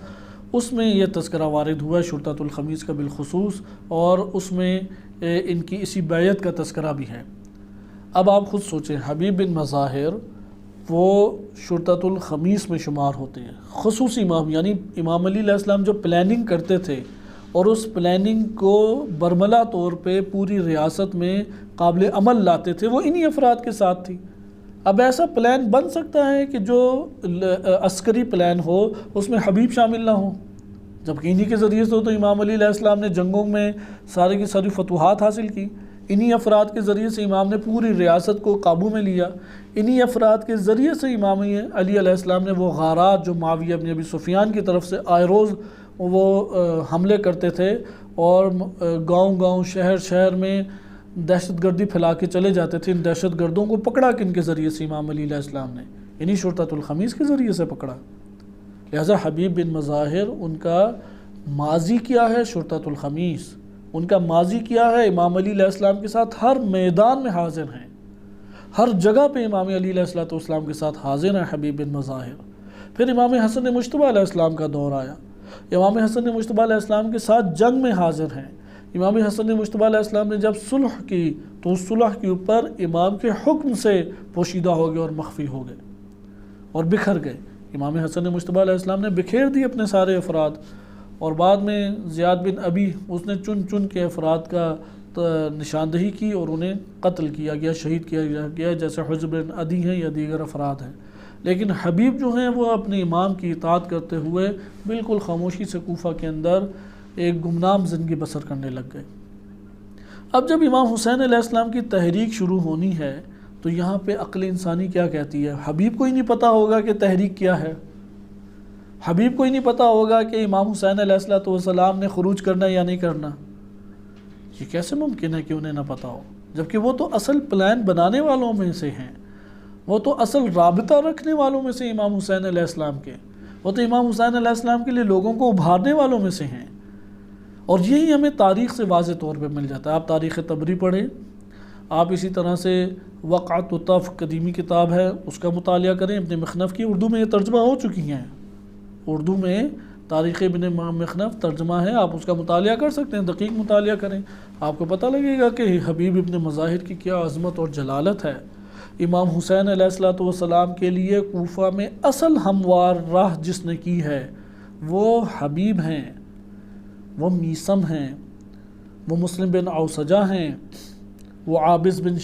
S1: اس میں یہ تذکرہ وارد ہوا ہے شرطۃ الخمیس کا بالخصوص، اور اس میں ان کی اسی بیعت کا تذکرہ بھی ہے۔ اب آپ خود سوچیں، حبیب بن مظاہر وہ شرطۃ الخمیس میں شمار ہوتے ہیں، خصوصی امام، یعنی امام علی علیہ السلام جو پلاننگ کرتے تھے اور اس پلاننگ کو برملا طور پہ پوری ریاست میں قابل عمل لاتے تھے، وہ انہی افراد کے ساتھ تھی۔ اب ایسا پلان بن سکتا ہے کہ جو عسکری پلان ہو اس میں حبیب شامل نہ ہوں، جبکہ انہی کے ذریعے سے تو امام علی علیہ السلام نے جنگوں میں سارے کی ساری فتوحات حاصل کی، انہی افراد کے ذریعے سے امام نے پوری ریاست کو قابو میں لیا، انہی افراد کے ذریعے سے امام علی علیہ السلام نے وہ غارات جو معاویہ بن ابی سفیان کی طرف سے آئے روز وہ حملے کرتے تھے اور گاؤں شہر میں دہشت گردی پھیلا کے چلے جاتے تھے، ان دہشت گردوں کو پکڑا کن کے ذریعے سے امام علی علیہ السلام نے؟ انہی شرطۃ الخمیس کے ذریعے سے پکڑا۔ لہذا حبیب بن مظاہر ان کا ماضی کیا ہے؟ شرطۃ الخمیس۔ ان کا ماضی کیا ہے؟ امام علی علیہ السلام کے ساتھ ہر میدان میں حاضر ہیں، ہر جگہ پہ امام علی علیہ السلام کے ساتھ حاضر ہیں حبیب بن مظاہر۔ پھر امام حسن مجتبیٰ علیہ السلام کا دور آیا، امام حسن مجتبیٰ علیہ السلام کے ساتھ جنگ میں حاضر ہیں۔ امام حسن مجتبیٰ علیہ السلام نے جب صلح کی تو اس صلح کے اوپر امام کے حکم سے پوشیدہ ہو گئے اور مخفی ہو گئے اور بکھر گئے۔ امام حسن مجتبیٰ علیہ السلام نے بکھیر دی اپنے سارے افراد، اور بعد میں زیاد بن ابی اس نے چن چن کے افراد کا نشاندہی کی اور انہیں قتل کیا گیا، شہید کیا گیا، جیسے حجر بن عدی ہیں یا دیگر افراد ہیں۔ لیکن حبیب جو ہیں وہ اپنے امام کی اطاعت کرتے ہوئے بالکل خاموشی سے کوفہ کے اندر ایک گمنام زندگی بسر کرنے لگ گئے۔ اب جب امام حسین علیہ السلام کی تحریک شروع ہونی ہے تو یہاں پہ عقل انسانی کیا کہتی ہے؟ حبیب کو ہی نہیں پتہ ہوگا کہ تحریک کیا ہے، حبیب کو ہی نہیں پتہ ہوگا کہ امام حسین علیہ السلام نے خروج کرنا یا نہیں کرنا۔ یہ کیسے ممکن ہے کہ انہیں نہ پتہ ہو، جبکہ وہ تو اصل پلان بنانے والوں میں سے ہیں، وہ تو اصل رابطہ رکھنے والوں میں سے امام حسین علیہ السلام کے، وہ تو امام حسین علیہ السلام کے لیے لوگوں کو ابھارنے والوں میں سے ہیں۔ اور یہی ہمیں تاریخ سے واضح طور پہ مل جاتا ہے۔ آپ تاریخ طبری پڑھیں، آپ اسی طرح سے وقعت و طف قدیمی کتاب ہے اس کا مطالعہ کریں، ابن مخنف کی، اردو میں یہ ترجمہ ہو چکی ہیں، اردو میں تاریخ ابن مخنف ترجمہ ہے، آپ اس کا مطالعہ کر سکتے ہیں، دقیق مطالعہ کریں، آپ کو پتہ لگے گا کہ حبیب ابن مظاہر کی کیا عظمت اور جلالت ہے۔ امام حسین علیہ السلام کے لیے کوفہ میں اصل ہموار راہ جس نے کی ہے وہ حبیب ہیں، وہ میثم ہیں، وہ مسلم بن اوسجہ ہیں، وہ عابس بن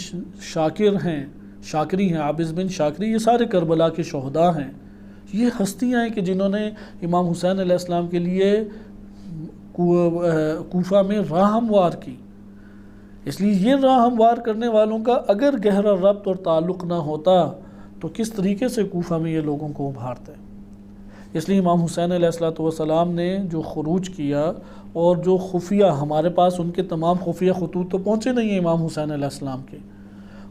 S1: شاکر ہیں، شاکری ہیں، عابس بن شاکری، یہ سارے کربلا کے شہداء ہیں۔ یہ ہستیاں ہیں کہ جنہوں نے امام حسین علیہ السلام کے لیے کوفہ میں راہ ہموار کی۔ اس لیے یہ راہ ہموار کرنے والوں کا اگر گہرا ربط اور تعلق نہ ہوتا تو کس طریقے سے کوفہ میں یہ لوگوں کو ابھارتے۔ اس لیے امام حسین علیہ السلام نے جو خروج کیا اور جو خفیہ، ہمارے پاس ان کے تمام خفیہ خطوط تو پہنچے نہیں ہیں امام حسین علیہ السلام کے،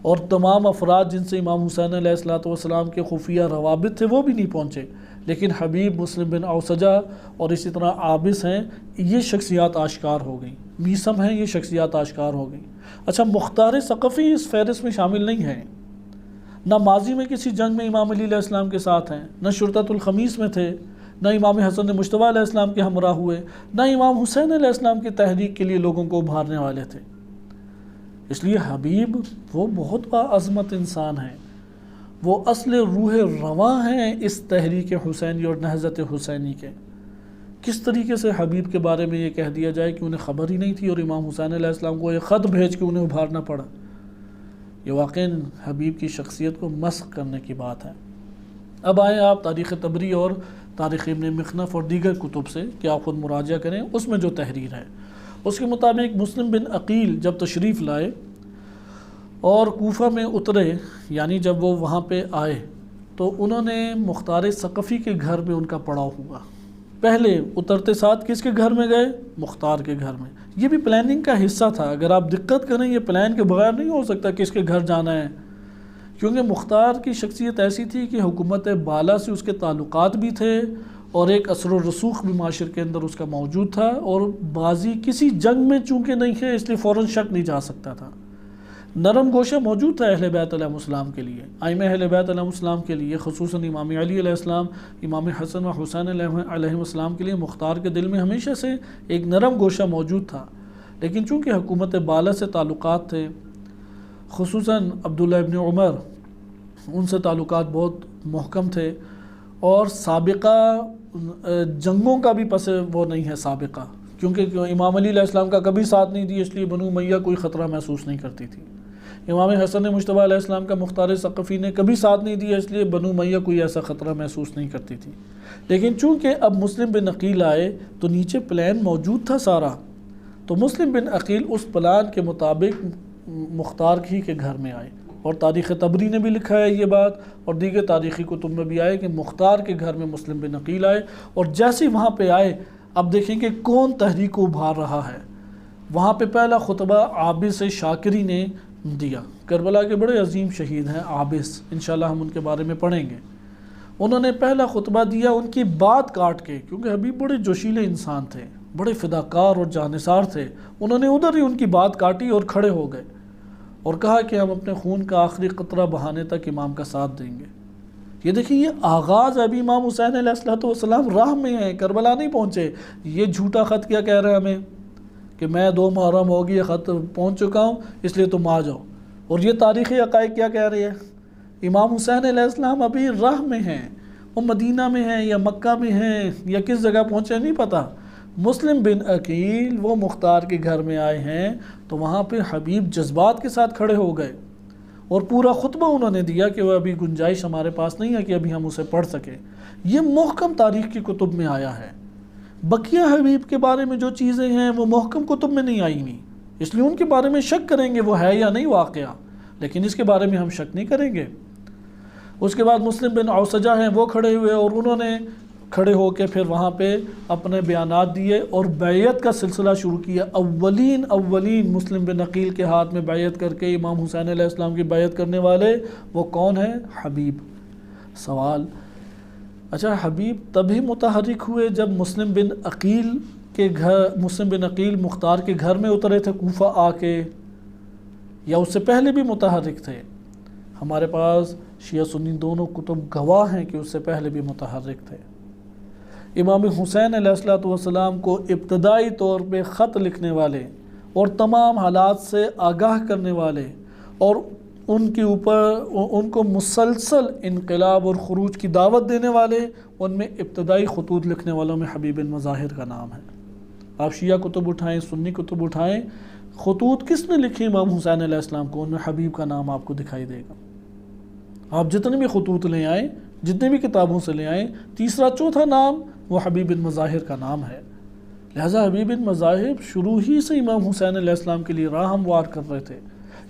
S1: اور تمام افراد جن سے امام حسین علیہ السلام کے خفیہ روابط تھے وہ بھی نہیں پہنچے، لیکن حبیب، مسلم بن اوسجہ اور اسی طرح عابس ہیں، یہ شخصیات آشکار ہو گئیں، میثم ہیں، یہ شخصیات آشکار ہو گئیں۔ اچھا، مختار ثقفی اس فہرست میں شامل نہیں ہیں، نہ ماضی میں کسی جنگ میں امام علی علیہ السلام کے ساتھ ہیں، نہ شرطۃ الخمیس میں تھے، نہ امام حسن مجتبیٰ علیہ السلام کے ہمراہ ہوئے، نہ امام حسین علیہ السلام کی تحریک کے لیے لوگوں کو ابھارنے والے تھے۔ اس لیے حبیب وہ بہت باعظمت انسان ہیں، وہ اصل روح رواں ہیں اس تحریک حسینی اور نہضت حسینی کے۔ کس طریقے سے حبیب کے بارے میں یہ کہہ دیا جائے کہ انہیں خبر ہی نہیں تھی اور امام حسین علیہ السلام کو ایک خط بھیج کے انہیں ابھارنا پڑا؟ یہ واقعاً حبیب کی شخصیت کو مسخ کرنے کی بات ہے۔ اب آئیں آپ تاریخ طبری اور تاریخ ابن مخنف اور دیگر کتب سے کہ آپ خود مراجعہ کریں، اس میں جو تحریر ہے اس کے مطابق مسلم بن عقیل جب تشریف لائے اور کوفہ میں اترے، یعنی جب وہ وہاں پہ آئے تو انہوں نے مختار ثقفی کے گھر میں ان کا پڑاؤ ہوا۔ پہلے اترتے ساتھ کس کے گھر میں گئے؟ مختار کے گھر میں۔ یہ بھی پلاننگ کا حصہ تھا، اگر آپ دقت کریں یہ پلان کے بغیر نہیں ہو سکتا کس کے گھر جانا ہے، کیونکہ مختار کی شخصیت ایسی تھی کہ حکومت بالا سے اس کے تعلقات بھی تھے اور ایک اثر و رسوخ بھی معاشرے کے اندر اس کا موجود تھا، اور بازی کسی جنگ میں چونکہ نہیں ہے اس لیے فوراً شک نہیں جا سکتا تھا۔ نرم گوشہ موجود تھا اہل بیت علیہ السلام کے لیے، ائمہ اہل بیت علیہ السلام کے لیے، خصوصاً امام علی علیہ السلام، امام حسن و حسین علیہ السلام کے لیے مختار کے دل میں ہمیشہ سے ایک نرم گوشہ موجود تھا، لیکن چونکہ حکومت بالا سے تعلقات تھے، خصوصاً عبداللہ ابن عمر، ان سے تعلقات بہت محکم تھے، اور سابقہ جنگوں کا بھی پس وہ نہیں ہے سابقہ، کیونکہ امام علی علیہ السلام کا کبھی ساتھ نہیں دی، اس لیے بنو امیہ کوئی خطرہ محسوس نہیں کرتی تھی۔ امام حسن مجتبیٰ علیہ السلام کا مختار ثقفی نے کبھی ساتھ نہیں دیا، اس لیے بنو امیہ کوئی ایسا خطرہ محسوس نہیں کرتی تھی۔ لیکن چونکہ اب مسلم بن عقیل آئے تو نیچے پلان موجود تھا سارا، تو مسلم بن عقیل اس پلان کے مطابق مختار ہی کے گھر میں آئے، اور تاریخ طبری نے بھی لکھا ہے یہ بات، اور دیگر تاریخی کتب میں بھی آئے کہ مختار کے گھر میں مسلم بن عقیل آئے، اور جیسے وہاں پہ آئے اب دیکھیں کہ کون تحریک کو ابھار رہا ہے۔ وہاں پہ پہلا خطبہ عابس شاکری نے دیا، کربلا کے بڑے عظیم شہید ہیں عابس، انشاءاللہ ہم ان کے بارے میں پڑھیں گے۔ انہوں نے پہلا خطبہ دیا ان کی بات کاٹ کے، کیونکہ حبیب بڑے جوشیلے انسان تھے، بڑے فداکار اور جانثار تھے، انہوں نے ادھر ہی ان کی بات کاٹی اور کھڑے ہو گئے اور کہا کہ ہم اپنے خون کا آخری قطرہ بہانے تک امام کا ساتھ دیں گے۔ یہ دیکھیں، یہ آغاز ابھی امام حسین علیہ السلام راہ میں ہیں، کربلا نہیں پہنچے۔ یہ جھوٹا خط کیا کہہ رہے ہیں ہمیں کہ میں 2 محرم ہوگی یہ خط پہنچ چکا ہوں اس لیے تم آ جاؤ، اور یہ تاریخی حقائق کیا کہہ رہی ہے؟ امام حسین علیہ السلام ابھی راہ میں ہیں، وہ مدینہ میں ہیں یا مکہ میں ہیں یا کس جگہ پہنچے نہیں پتہ، مسلم بن عقیل وہ مختار کے گھر میں آئے ہیں تو وہاں پہ حبیب جذبات کے ساتھ کھڑے ہو گئے اور پورا خطبہ انہوں نے دیا کہ وہ ابھی گنجائش ہمارے پاس نہیں ہے کہ ابھی ہم اسے پڑھ سکیں. یہ محکم تاریخ کی کتب میں آیا ہے. بقیہ حبیب کے بارے میں جو چیزیں ہیں وہ محکم کتب میں نہیں آئی نہیں، اس لیے ان کے بارے میں شک کریں گے وہ ہے یا نہیں واقعہ، لیکن اس کے بارے میں ہم شک نہیں کریں گے. اس کے بعد مسلم بن عوسجہ ہیں، وہ کھڑے ہوئے اور انہوں نے کھڑے ہو کے پھر وہاں پہ اپنے بیانات دیے اور بیعت کا سلسلہ شروع کیا. اولین مسلم بن عقیل کے ہاتھ میں بیعت کر کے امام حسین علیہ السلام کی بیعت کرنے والے وہ کون ہیں؟ حبیب. سوال، اچھا حبیب تبھی متحرک ہوئے جب مسلم بن عقیل مختار کے گھر میں اترے تھے کوفہ آ کے، یا اس سے پہلے بھی متحرک تھے؟ ہمارے پاس شیعہ سنی دونوں کتب گواہ ہیں کہ اس سے پہلے بھی متحرک تھے. امام حسین علیہ السلام کو ابتدائی طور پہ خط لکھنے والے اور تمام حالات سے آگاہ کرنے والے اور ان کے اوپر ان کو مسلسل انقلاب اور خروج کی دعوت دینے والے، ان میں ابتدائی خطوط لکھنے والوں میں حبیب بن مظاہر کا نام ہے. آپ شیعہ کتب اٹھائیں، سنی کتب اٹھائیں، خطوط کس نے لکھی امام حسین علیہ السلام کو، ان میں حبیب کا نام آپ کو دکھائی دے گا. آپ جتنے بھی خطوط لے آئیں، جتنے بھی کتابوں سے لے آئیں، تیسرا چوتھا نام وہ حبیب بن مظاہر کا نام ہے. لہٰذا حبیب بن مظاہر شروع ہی سے امام حسین علیہ السلام کے لیے راہ ہموار کر رہے تھے،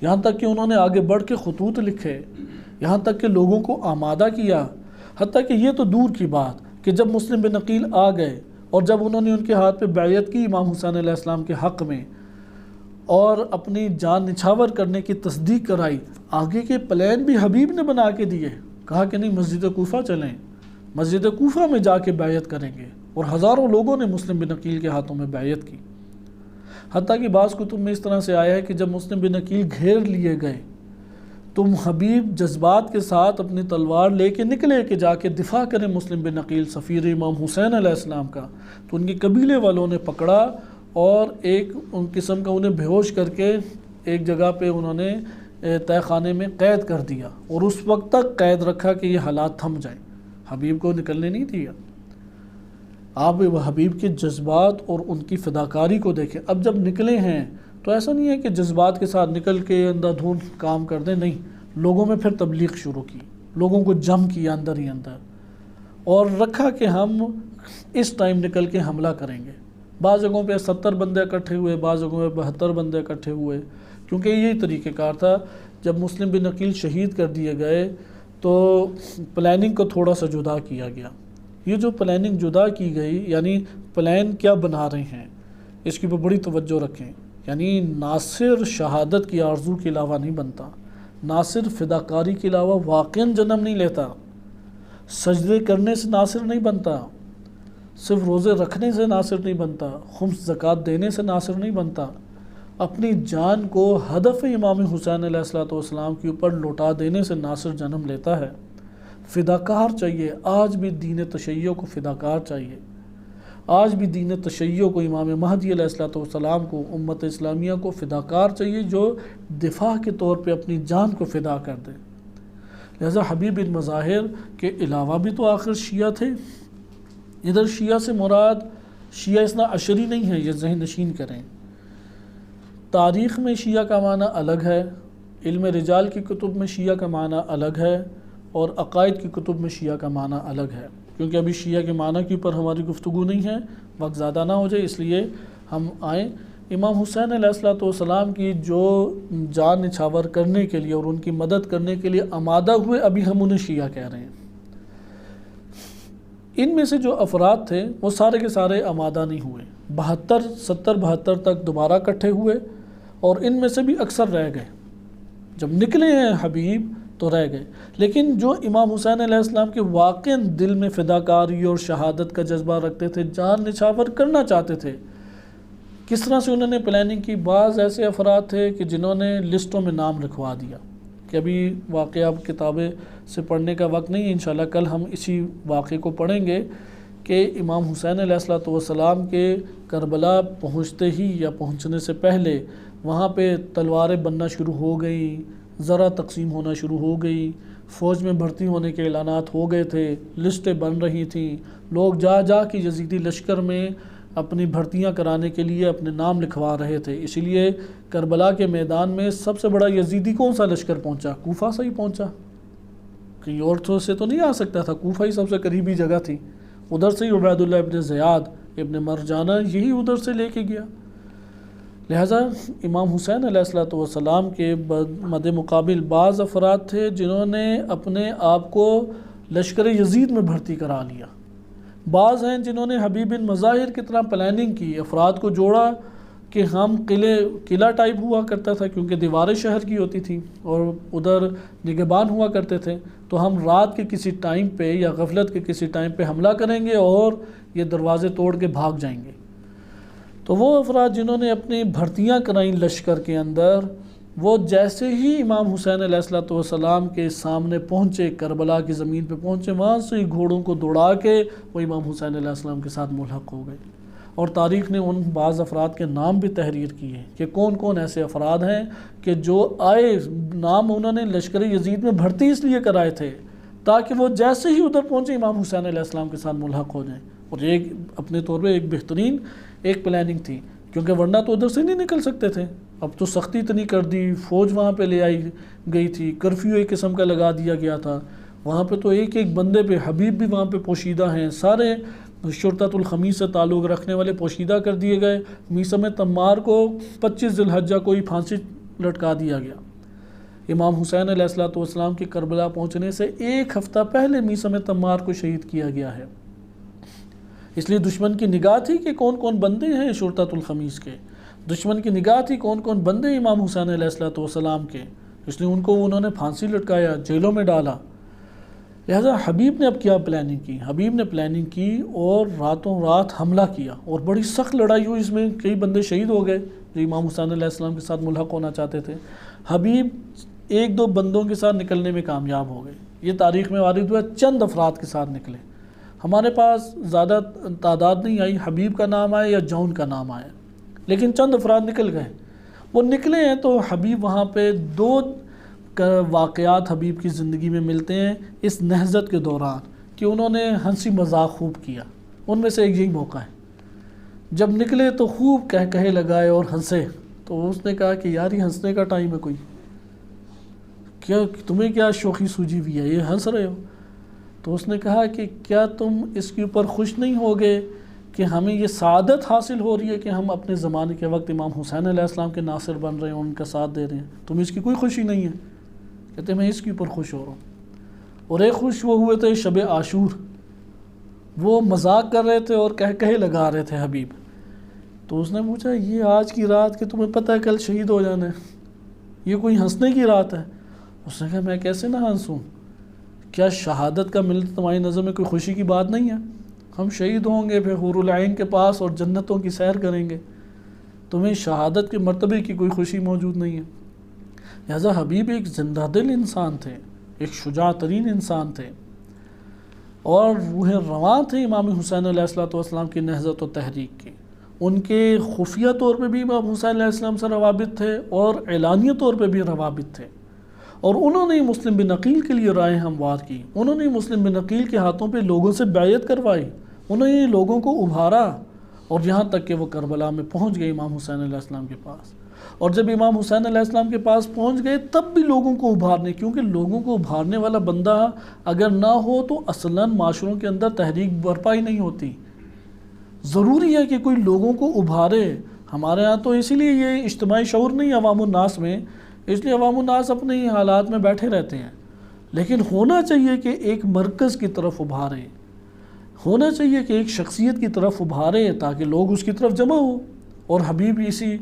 S1: یہاں تک کہ انہوں نے آگے بڑھ کے خطوط لکھے، یہاں تک کہ لوگوں کو آمادہ کیا. حتیٰ کہ یہ تو دور کی بات کہ جب مسلم بن عقیل آ گئے اور جب انہوں نے ان کے ہاتھ پہ بیعت کی امام حسین علیہ السلام کے حق میں اور اپنی جان نچھاور کرنے کی تصدیق کرائی، آگے کے پلان بھی حبیب نے بنا کے دیے. کہا کہ نہیں، مسجد کوفہ چلیں، مسجد کوفہ میں جا کے بیعت کریں گے، اور ہزاروں لوگوں نے مسلم بن عقیل کے ہاتھوں میں بیعت کی. حتیٰ کہ بعض کتب میں اس طرح سے آیا ہے کہ جب مسلم بن عقیل گھیر لیے گئے تو حبیب جذبات کے ساتھ اپنی تلوار لے کے نکلے کہ جا کے دفاع کریں مسلم بن عقیل سفیر امام حسین علیہ السلام کا. تو ان کے قبیلے والوں نے پکڑا اور ایک ان قسم کا انہیں بے ہوش کر کے ایک جگہ پہ انہوں نے تہہ خانے میں قید کر دیا، اور اس وقت تک قید رکھا کہ یہ حالات تھم جائیں. حبیب کو نکلنے نہیں دیا. آپ حبیب کے جذبات اور ان کی فداکاری کو دیکھیں. اب جب نکلے ہیں تو ایسا نہیں ہے کہ جذبات کے ساتھ نکل کے اندھا دھند کام کر دیں، نہیں، لوگوں میں پھر تبلیغ شروع کی، لوگوں کو جم کیا اندر ہی اندر، اور رکھا کہ ہم اس ٹائم نکل کے حملہ کریں گے. بعض جگہوں پہ 70 بندے اکٹھے ہوئے، بعض جگہوں پہ 72 بندے اکٹھے ہوئے، کیونکہ یہی طریقہ کار تھا. جب مسلم بن عقیل شہید کر دیے گئے تو پلاننگ کو تھوڑا سا جدا کیا گیا. یہ جو پلاننگ جدا کی گئی، یعنی پلان کیا بنا رہے ہیں اس کی بڑی توجہ رکھیں. یعنی ناصر شہادت کی آرزو کے علاوہ نہیں بنتا، ناصر فداکاری کے علاوہ واقعاً جنم نہیں لیتا، سجدے کرنے سے ناصر نہیں بنتا، صرف روزے رکھنے سے ناصر نہیں بنتا، خمس زکوٰۃ دینے سے ناصر نہیں بنتا. اپنی جان کو ہدف امام حسین علیہ السلام کے اوپر لوٹا دینے سے ناصر جنم لیتا ہے. فداکار چاہیے. آج بھی دین تشیع کو فداکار چاہیے. آج بھی دین تشیع کو، امام مہدی علیہ السلام کو، امت اسلامیہ کو فداکار چاہیے جو دفاع کے طور پہ اپنی جان کو فدا کر دے. لہذا حبیب بن مظاہر کے علاوہ بھی تو آخر شیعہ تھے. ادھر شیعہ سے مراد شیعہ اثنا عشری نہیں ہے، یہ ذہن نشین کریں. تاریخ میں شیعہ کا معنی الگ ہے، علم رجال کی کتب میں شیعہ کا معنی الگ ہے، اور عقائد کی کتب میں شیعہ کا معنی الگ ہے. کیونکہ ابھی شیعہ کے معنی کے اوپر ہماری گفتگو نہیں ہے، وقت زیادہ نہ ہو جائے، اس لیے ہم آئیں. امام حسین علیہ السلام کی جو جان نچھاور کرنے کے لیے اور ان کی مدد کرنے کے لیے آمادہ ہوئے، ابھی ہم انہیں شیعہ کہہ رہے ہیں. ان میں سے جو افراد تھے وہ سارے کے سارے آمادہ نہیں ہوئے. 72 تک دوبارہ اکٹھے ہوئے، اور ان میں سے بھی اکثر رہ گئے. جب نکلے ہیں حبیب تو رہ گئے. لیکن جو امام حسین علیہ السلام کے واقعاً دل میں فداکاری اور شہادت کا جذبہ رکھتے تھے، جان نچھاور کرنا چاہتے تھے، کس طرح سے انہوں نے پلاننگ کی. بعض ایسے افراد تھے کہ جنہوں نے لسٹوں میں نام لکھوا دیا، کہ ابھی واقعہ کتابیں سے پڑھنے کا وقت نہیں، انشاءاللہ کل ہم اسی واقعے کو پڑھیں گے کہ امام حسین علیہ السلام کے کربلا پہنچتے ہی یا پہنچنے سے پہلے وہاں پہ تلواریں بننا شروع ہو گئیں، ذرا تقسیم ہونا شروع ہو گئی، فوج میں بھرتی ہونے کے اعلانات ہو گئے تھے، لسٹیں بن رہی تھیں، لوگ جا جا کے یزیدی لشکر میں اپنی بھرتیاں کرانے کے لیے اپنے نام لکھوا رہے تھے۔ اسی لیے کربلا کے میدان میں سب سے بڑا یزیدی کون سا لشکر پہنچا؟ کوفہ سے ہی پہنچا، کہیں اور سے تو نہیں آ سکتا تھا، کوفہ ہی سب سے قریبی جگہ تھی، ادھر سے ہی عبید اللہ ابن زیاد ابن مرجانہ یہی ادھر سے لے کے گیا۔ لہٰذا امام حسین علیہ السلام کے مد مقابل بعض افراد تھے جنہوں نے اپنے آپ کو لشکر یزید میں بھرتی کرا لیا، بعض ہیں جنہوں نے حبیب بن مظاہر کی طرح پلاننگ کی، افراد کو جوڑا کہ ہم قلعہ ٹائپ ہوا کرتا تھا کیونکہ دیواریں شہر کی ہوتی تھیں اور ادھر نگہبان ہوا کرتے تھے، تو ہم رات کے کسی ٹائم پہ یا غفلت کے کسی ٹائم پہ حملہ کریں گے اور یہ دروازے توڑ کے بھاگ جائیں گے۔ تو وہ افراد جنہوں نے اپنی بھرتیاں کرائیں لشکر کے اندر، وہ جیسے ہی امام حسین علیہ السلام کے سامنے پہنچے، کربلا کی زمین پہ پہنچے، وہاں سے گھوڑوں کو دوڑا کے وہ امام حسین علیہ السلام کے ساتھ ملحق ہو گئے۔ اور تاریخ نے ان بعض افراد کے نام بھی تحریر کیے کہ کون کون ایسے افراد ہیں کہ جو آئے، نام انہوں نے لشکر یزید میں بھرتی اس لیے کرائے تھے تاکہ وہ جیسے ہی ادھر پہنچے امام حسین علیہ السلام کے ساتھ ملحق ہو جائیں۔ اور ایک اپنے طور پہ ایک بہترین ایک پلاننگ تھی، کیونکہ ورنہ تو ادھر سے نہیں نکل سکتے تھے۔ اب تو سختی اتنی کر دی، فوج وہاں پہ لے آئی گئی تھی، کرفیو ایک قسم کا لگا دیا گیا تھا، وہاں پہ تو ایک ایک بندے پہ، حبیب بھی وہاں پہ پوشیدہ ہیں، سارے شرطۃ الخمیس سے تعلق رکھنے والے پوشیدہ کر دیے گئے۔ میثم تمار کو 25 ذی الحجہ کو ہی پھانسی لٹکا دیا گیا۔ امام حسین علیہ السلام کی کربلا پہنچنے سے ایک ہفتہ پہلے میثم تمار کو شہید کیا گیا ہے۔ اس لیے دشمن کی نگاہ تھی کہ کون کون بندے ہیں شرطۃ الخمیس کے، دشمن کی نگاہ تھی کون کون بندے امام حسین علیہ السلام کے، اس لیے ان کو انہوں نے پھانسی لٹکایا، جیلوں میں ڈالا۔ لہذا حبیب نے اب کیا پلاننگ کی؟ حبیب نے پلاننگ کی اور راتوں رات حملہ کیا اور بڑی سخت لڑائی ہوئی، اس میں کئی بندے شہید ہو گئے جو امام حسین علیہ السلام کے ساتھ ملحق ہونا چاہتے تھے۔ حبیب ایک دو بندوں کے ساتھ نکلنے میں کامیاب ہو گئے، یہ تاریخ میں وارد ہوا، چند افراد کے ساتھ نکلے، ہمارے پاس زیادہ تعداد نہیں آئی، حبیب کا نام آیا یا جون کا نام آیا، لیکن چند افراد نکل گئے۔ وہ نکلے ہیں تو حبیب وہاں پہ دو واقعات حبیب کی زندگی میں ملتے ہیں اس نہضت کے دوران کہ انہوں نے ہنسی مذاق خوب کیا، ان میں سے ایک یہی موقع ہے۔ جب نکلے تو خوب کہے لگائے اور ہنسے، تو اس نے کہا کہ یار یہ ہنسنے کا ٹائم ہے کوئی، کیا تمہیں کیا شوخی سوجی ہوئی ہے، یہ ہنس رہے ہو؟ تو اس نے کہا کہ کیا تم اس کے اوپر خوش نہیں ہوگے کہ ہمیں یہ سعادت حاصل ہو رہی ہے کہ ہم اپنے زمانے کے وقت امام حسین علیہ السلام کے ناصر بن رہے ہیں، ان کا ساتھ دے رہے ہیں، تمہیں اس کی کوئی خوشی نہیں ہے؟ کہتے میں اس کے اوپر خوش ہو رہا ہوں۔ اور ایک خوش وہ ہوئے تھے شب عاشور، وہ مذاق کر رہے تھے اور کہے لگا رہے تھے حبیب۔ تو اس نے پوچھا یہ آج کی رات کہ تمہیں پتہ ہے کل شہید ہو جانا ہے، یہ کوئی ہنسنے کی رات ہے؟ اس نے کہا میں کیسے نہ ہنسوں، کیا شہادت کا ملنا تمہاری نظر میں کوئی خوشی کی بات نہیں ہے؟ ہم شہید ہوں گے، پھر حور العین کے پاس اور جنتوں کی سیر کریں گے، تمہیں شہادت کے مرتبے کی کوئی خوشی موجود نہیں ہے؟ لہذا حبیب ایک زندہ دل انسان تھے، ایک شجاع ترین انسان تھے، اور روح رواں تھے امام حسین علیہ السلام کی نہضت و تحریک کی۔ ان کے خفیہ طور پہ بھی امام حسین علیہ السلام سے روابط تھے اور اعلانیہ طور پہ بھی روابط تھے، اور انہوں نے مسلم بن عقیل کے لیے رائے ہموار کی، انہوں نے مسلم بن عقیل کے ہاتھوں پہ لوگوں سے بیعت کروائی، انہوں نے لوگوں کو ابھارا، اور یہاں تک کہ وہ کربلا میں پہنچ گئے امام حسین علیہ السلام کے پاس۔ اور جب امام حسین علیہ السلام کے پاس پہنچ گئے تب بھی لوگوں کو ابھارنے، کیونکہ لوگوں کو ابھارنے والا بندہ اگر نہ ہو تو اصلاً معاشروں کے اندر تحریک برپا ہی نہیں ہوتی، ضروری ہے کہ کوئی لوگوں کو ابھارے۔ ہمارے ہاں تو اسی لیے یہ اجتماعی شعور نہیں عوام الناس میں، اس لیے عوام الناس اپنے ہی حالات میں بیٹھے رہتے ہیں، لیکن ہونا چاہیے کہ ایک مرکز کی طرف ابھارے، ہونا چاہیے کہ ایک شخصیت کی طرف ابھارے تاکہ لوگ اس کی طرف جمع ہو۔ اور حبیب اسی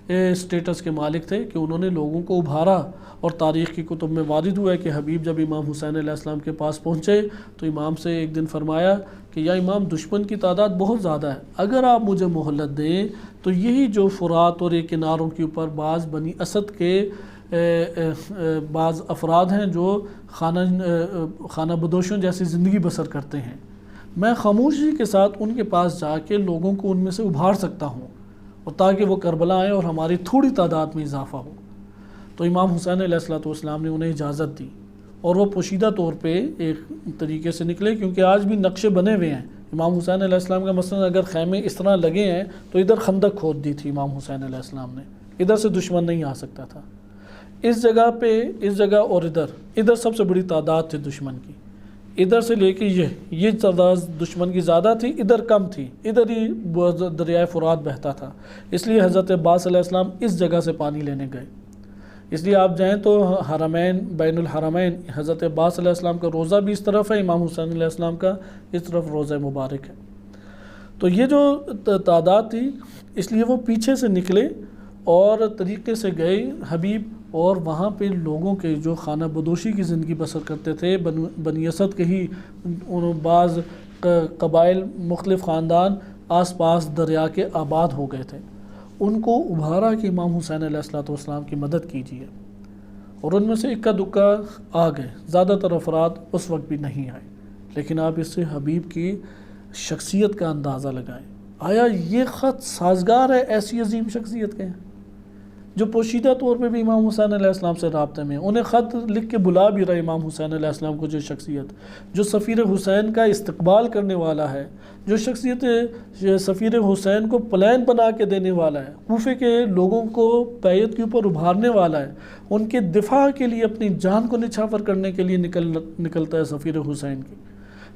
S1: اسٹیٹس کے مالک تھے کہ انہوں نے لوگوں کو ابھارا، اور تاریخ کی کتب میں وارد ہوا ہے کہ حبیب جب امام حسین علیہ السلام کے پاس پہنچے تو امام سے ایک دن فرمایا کہ یا امام دشمن کی تعداد بہت زیادہ ہے، اگر آپ مجھے مہلت دیں تو یہی جو فرات اور یہ کناروں کے اوپر بعض بنی اسد کے بعض افراد ہیں جو خانہ بدوشوں جیسی زندگی بسر کرتے ہیں، میں خاموشی کے ساتھ ان کے پاس جا کے لوگوں کو ان میں سے ابھار سکتا ہوں، اور تاکہ وہ کربلا آئیں اور ہماری تھوڑی تعداد میں اضافہ ہو۔ تو امام حسین علیہ السلام نے انہیں اجازت دی، اور وہ پوشیدہ طور پہ ایک طریقے سے نکلے، کیونکہ آج بھی نقشے بنے ہوئے ہیں امام حسین علیہ السلام کا مثلا اگر خیمے اس طرح لگے ہیں تو ادھر خندق کھود دی تھی امام حسین علیہ السلام نے، ادھر سے دشمن نہیں آ سکتا تھا۔ اس جگہ پہ، اس جگہ اور ادھر سب سے بڑی تعداد تھی دشمن کی، ادھر سے لے کے یہ تعداد دشمن کی زیادہ تھی، ادھر کم تھی، ادھر ہی دریائے فرات بہتا تھا، اس لیے حضرت عباس علیہ السلام اس جگہ سے پانی لینے گئے۔ اس لیے آپ جائیں تو حرمین، بین الحرمین، حضرت عباس علیہ السلام کا روضہ بھی اس طرف ہے، امام حسین علیہ السلام کا اس طرف روضہ مبارک ہے۔ تو یہ جو تعداد تھی، اس لیے وہ پیچھے سے نکلے اور طریقے سے گئے حبیب، اور وہاں پہ لوگوں کے جو خانہ بدوشی کی زندگی بسر کرتے تھے، بنی اسد کے ہی بعض قبائل، مختلف خاندان آس پاس دریا کے آباد ہو گئے تھے، ان کو ابھارا کہ امام حسین علیہ السلام کی مدد کیجیے، اور ان میں سے اکا دکا آ گئے، زیادہ تر افراد اس وقت بھی نہیں آئے، لیکن آپ اس سے حبیب کی شخصیت کا اندازہ لگائیں۔ آیا یہ خط سازگار ہے ایسی عظیم شخصیت کے، جو پوشیدہ طور پہ بھی امام حسین علیہ السلام سے رابطے میں، انہیں خط لکھ کے بلا بھی رہے امام حسین علیہ السلام کو، جو شخصیت، جو سفیر حسین کا استقبال کرنے والا ہے، جو شخصیت سفیر حسین کو پلان بنا کے دینے والا ہے، کوفے کے لوگوں کو بیعت کے اوپر ابھارنے والا ہے، ان کے دفاع کے لیے اپنی جان کو نچھاور کرنے کے لیے نکلتا ہے سفیر حسین کی۔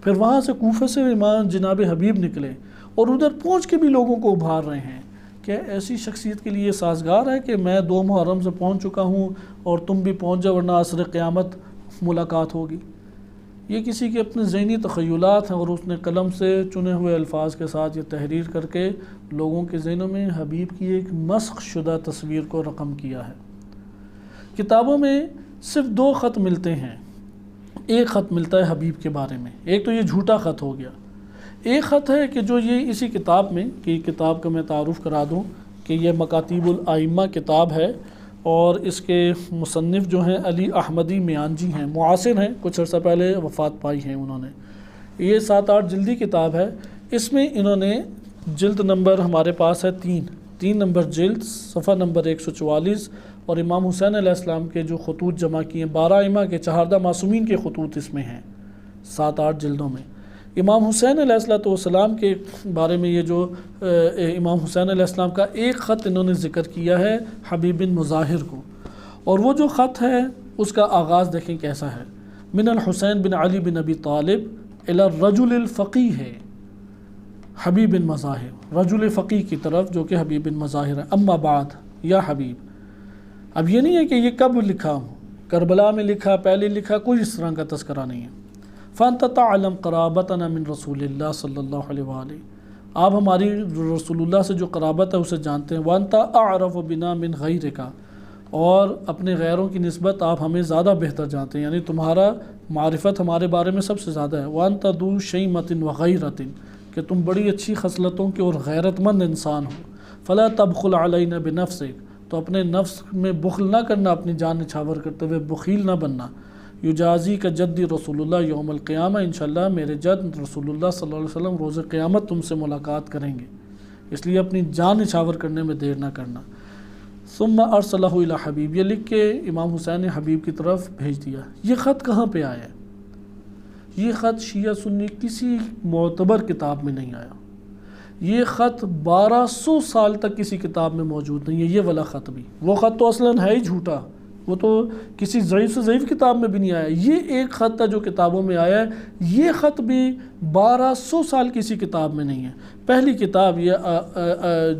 S1: پھر وہاں سے کوفے سے امام جناب حبیب نکلے اور ادھر پہنچ کے بھی لوگوں کو ابھار رہے ہیں۔ کیا ایسی شخصیت کے لیے سازگار ہے کہ میں 2 محرم سے پہنچ چکا ہوں اور تم بھی پہنچ جاؤ ورنہ عصر قیامت ملاقات ہوگی؟ یہ کسی کے اپنے ذہنی تخیلات ہیں، اور اس نے قلم سے چنے ہوئے الفاظ کے ساتھ یہ تحریر کر کے لوگوں کے ذہنوں میں حبیب کی ایک مسخ شدہ تصویر کو رقم کیا ہے۔ کتابوں میں صرف 2 خط ملتے ہیں، ایک خط ملتا ہے حبیب کے بارے میں، ایک تو یہ جھوٹا خط ہو گیا، ایک خط ہے کہ جو یہ اسی کتاب میں، کہ کتاب کا میں تعارف کرا دوں کہ یہ مکاتیب الائمہ کتاب ہے، اور اس کے مصنف جو ہیں علی احمدی میانجی ہیں، معاصر ہیں، کچھ عرصہ پہلے وفات پائی ہیں انہوں نے۔ یہ 7-8 جلدی کتاب ہے، اس میں انہوں نے جلد نمبر ہمارے پاس ہے 3 نمبر جلد، صفحہ نمبر 144، اور امام حسین علیہ السلام کے جو خطوط جمع کیے ہیں، 12 ائمہ کے 14 معصومین کے خطوط اس میں ہیں 7-8 جلدوں میں۔ امام حسین علیہ السلام کے بارے میں یہ جو امام حسین علیہ السلام کا ایک خط انہوں نے ذکر کیا ہے حبیب بن مظاہر کو، اور وہ جو خط ہے اس کا آغاز دیکھیں کیسا ہے۔ من الحسین بن علی بن ابی طالب الی الرجل الفقیہ ہے، حبیب بن مظاہر، رجل فقیہ کی طرف جو کہ حبیب بن مظاہر ہے۔ اما بعد یا حبیب، اب یہ نہیں ہے کہ یہ کب لکھا، کربلا میں لکھا، پہلے لکھا، کوئی اس طرح کا تذکرہ نہیں ہے۔ فَأَنْتَ تَعْلَمْ قَرَابَتَنَا مِن رسول اللہ صلی اللہ علیہ وآلہ، آپ ہماری رسول اللہ سے جو قرابت ہے اسے جانتے ہیں۔ وَأَنْتَ أَعْرَفُ بِنَا مِنْ غَيْرِكَ، اور اپنے غیروں کی نسبت آپ ہمیں زیادہ بہتر جانتے ہیں، یعنی تمہارا معرفت ہمارے بارے میں سب سے زیادہ ہے۔ وَأَنْتَ ذُو شَیْمَةٍ وَغَیرَةٍ، کہ تم بڑی اچھی خصلتوں کے اور غیرت مند انسان ہو۔ فَلَا تَبْخُلْ عَلَيْنَا بِنَفْسِكَ، تو اپنے نفس میں بخل نہ کرنا، اپنی جان نچھاور کرتے ہوئے بخیل نہ بننا۔ یجازی کا جدی رسول اللہ یوم القیامہ، انشاءاللہ میرے جد رسول اللہ صلی اللہ علیہ وسلم روز قیامت تم سے ملاقات کریں گے، اس لیے اپنی جان نچھاور کرنے میں دیر نہ کرنا۔ ثم ارسلہ الی حبیب، یہ لکھ کے امام حسین نے حبیب کی طرف بھیج دیا۔ یہ خط کہاں پہ آیا ہے؟ یہ خط شیعہ سنی کسی معتبر کتاب میں نہیں آیا، یہ خط 1200 سال تک کسی کتاب میں موجود نہیں ہے۔ یہ والا خط بھی، وہ خط تو اصلاً ہے ہی جھوٹا، وہ تو کسی ضعیف سے ضعیف کتاب میں بھی نہیں آیا۔ یہ ایک خط ہے جو کتابوں میں آیا ہے، یہ خط بھی 1200 سال کسی کتاب میں نہیں ہے۔ پہلی کتاب یہ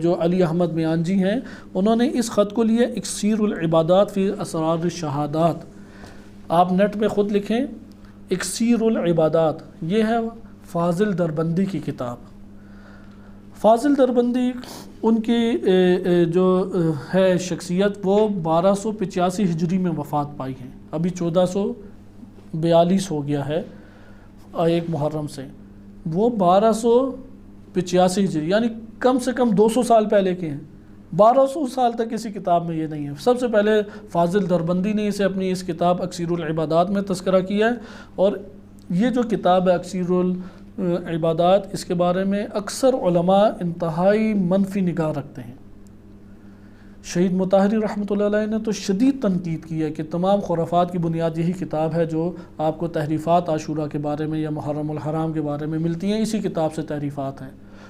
S1: جو علی احمد میانجی ہیں، انہوں نے اس خط کو لیا اکسیر العبادات فی اسرار الشہادات۔ آپ نیٹ پہ خود لکھیں اکسیر العبادات، یہ ہے فاضل دربندی کی کتاب۔ فاضل دربندی ان کی جو ہے شخصیت، وہ 1285 ہجری میں وفات پائی ہیں، ابھی 1442 ہو گیا ہے ایک محرم سے، وہ 1285 ہجری یعنی کم سے کم 200 سال پہلے کے ہیں۔ 1200 سال تک کسی کتاب میں یہ نہیں ہے۔ سب سے پہلے فاضل دربندی نے اسے اپنی اس کتاب اکسیر العبادات میں تذکرہ کیا ہے، اور یہ جو کتاب ہے اکسیر العبادات، اس کے بارے میں اکثر علماء انتہائی منفی نگاہ رکھتے ہیں۔ شہید مطہری رحمۃ اللہ علیہ نے تو شدید تنقید کی ہے کہ تمام خرافات کی بنیاد یہی کتاب ہے جو آپ کو تحریفات عاشورہ کے بارے میں یا محرم الحرام کے بارے میں ملتی ہیں، اسی کتاب سے تحریفات ہیں۔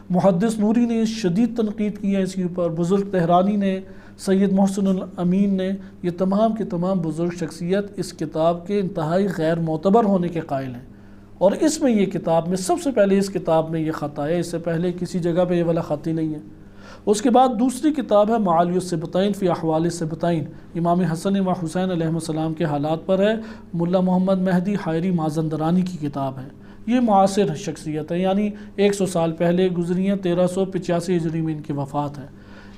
S1: محدث نوری نے شدید تنقید کی ہے اس کے اوپر، بزرگ تہرانی نے، سید محسن الامین نے، یہ تمام کے تمام بزرگ شخصیت اس کتاب کے انتہائی غیر معتبر ہونے کے قائل ہیں۔ اور اس میں یہ کتاب میں سب سے پہلے اس کتاب میں یہ خط ہے، اس سے پہلے کسی جگہ پہ یہ والا خط ہی نہیں ہے۔ اس کے بعد دوسری کتاب ہے معالی السبتین فی احوال السبتین، امام حسن و حسین علیہ السلام کے حالات پر ہے، ملا محمد مہدی حائری مازندرانی کی کتاب ہے۔ یہ معاصر شخصیت ہے، یعنی 100 سال پہلے گزری ہیں، 1385 ہجری میں ان کی وفات ہے۔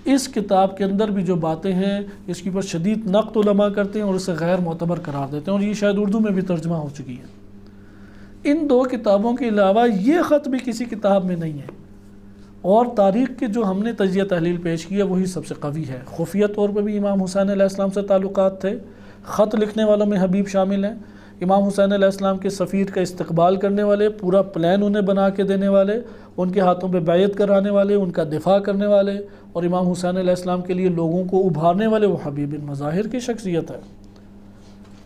S1: اس کتاب کے اندر بھی جو باتیں ہیں اس کے اوپر شدید نقد علماء کرتے ہیں اور اسے غیر معتبر قرار دیتے ہیں، اور یہ شاید اردو میں بھی ترجمہ ہو چکی ہے۔ ان دو کتابوں کے علاوہ یہ خط بھی کسی کتاب میں نہیں ہے، اور تاریخ کے جو ہم نے تجزیہ تحلیل پیش کیا وہی سب سے قوی ہے۔ خفیہ طور پر بھی امام حسین علیہ السلام سے تعلقات تھے، خط لکھنے والوں میں حبیب شامل ہیں، امام حسین علیہ السلام کے سفیر کا استقبال کرنے والے، پورا پلان انہیں بنا کے دینے والے، ان کے ہاتھوں پہ بیعت کرانے والے، ان کا دفاع کرنے والے، اور امام حسین علیہ السلام کے لیے لوگوں کو ابھارنے والے، وہ حبیب بن مظاہر کی شخصیت ہے۔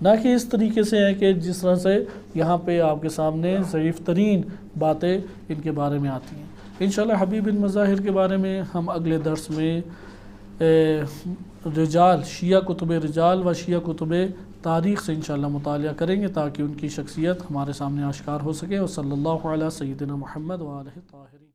S1: نہ کہ اس طریقے سے ہے کہ جس طرح سے یہاں پہ آپ کے سامنے ضعیف ترین باتیں ان کے بارے میں آتی ہیں۔ انشاءاللہ حبیب بن مظاہر کے بارے میں ہم اگلے درس میں رجال، شیعہ کتب رجال و شیعہ کتب تاریخ سے انشاءاللہ مطالعہ کریں گے تاکہ ان کی شخصیت ہمارے سامنے آشکار ہو سکے۔ اور صلی اللہ علیہ سیدنا محمد و آلہ طاہرین۔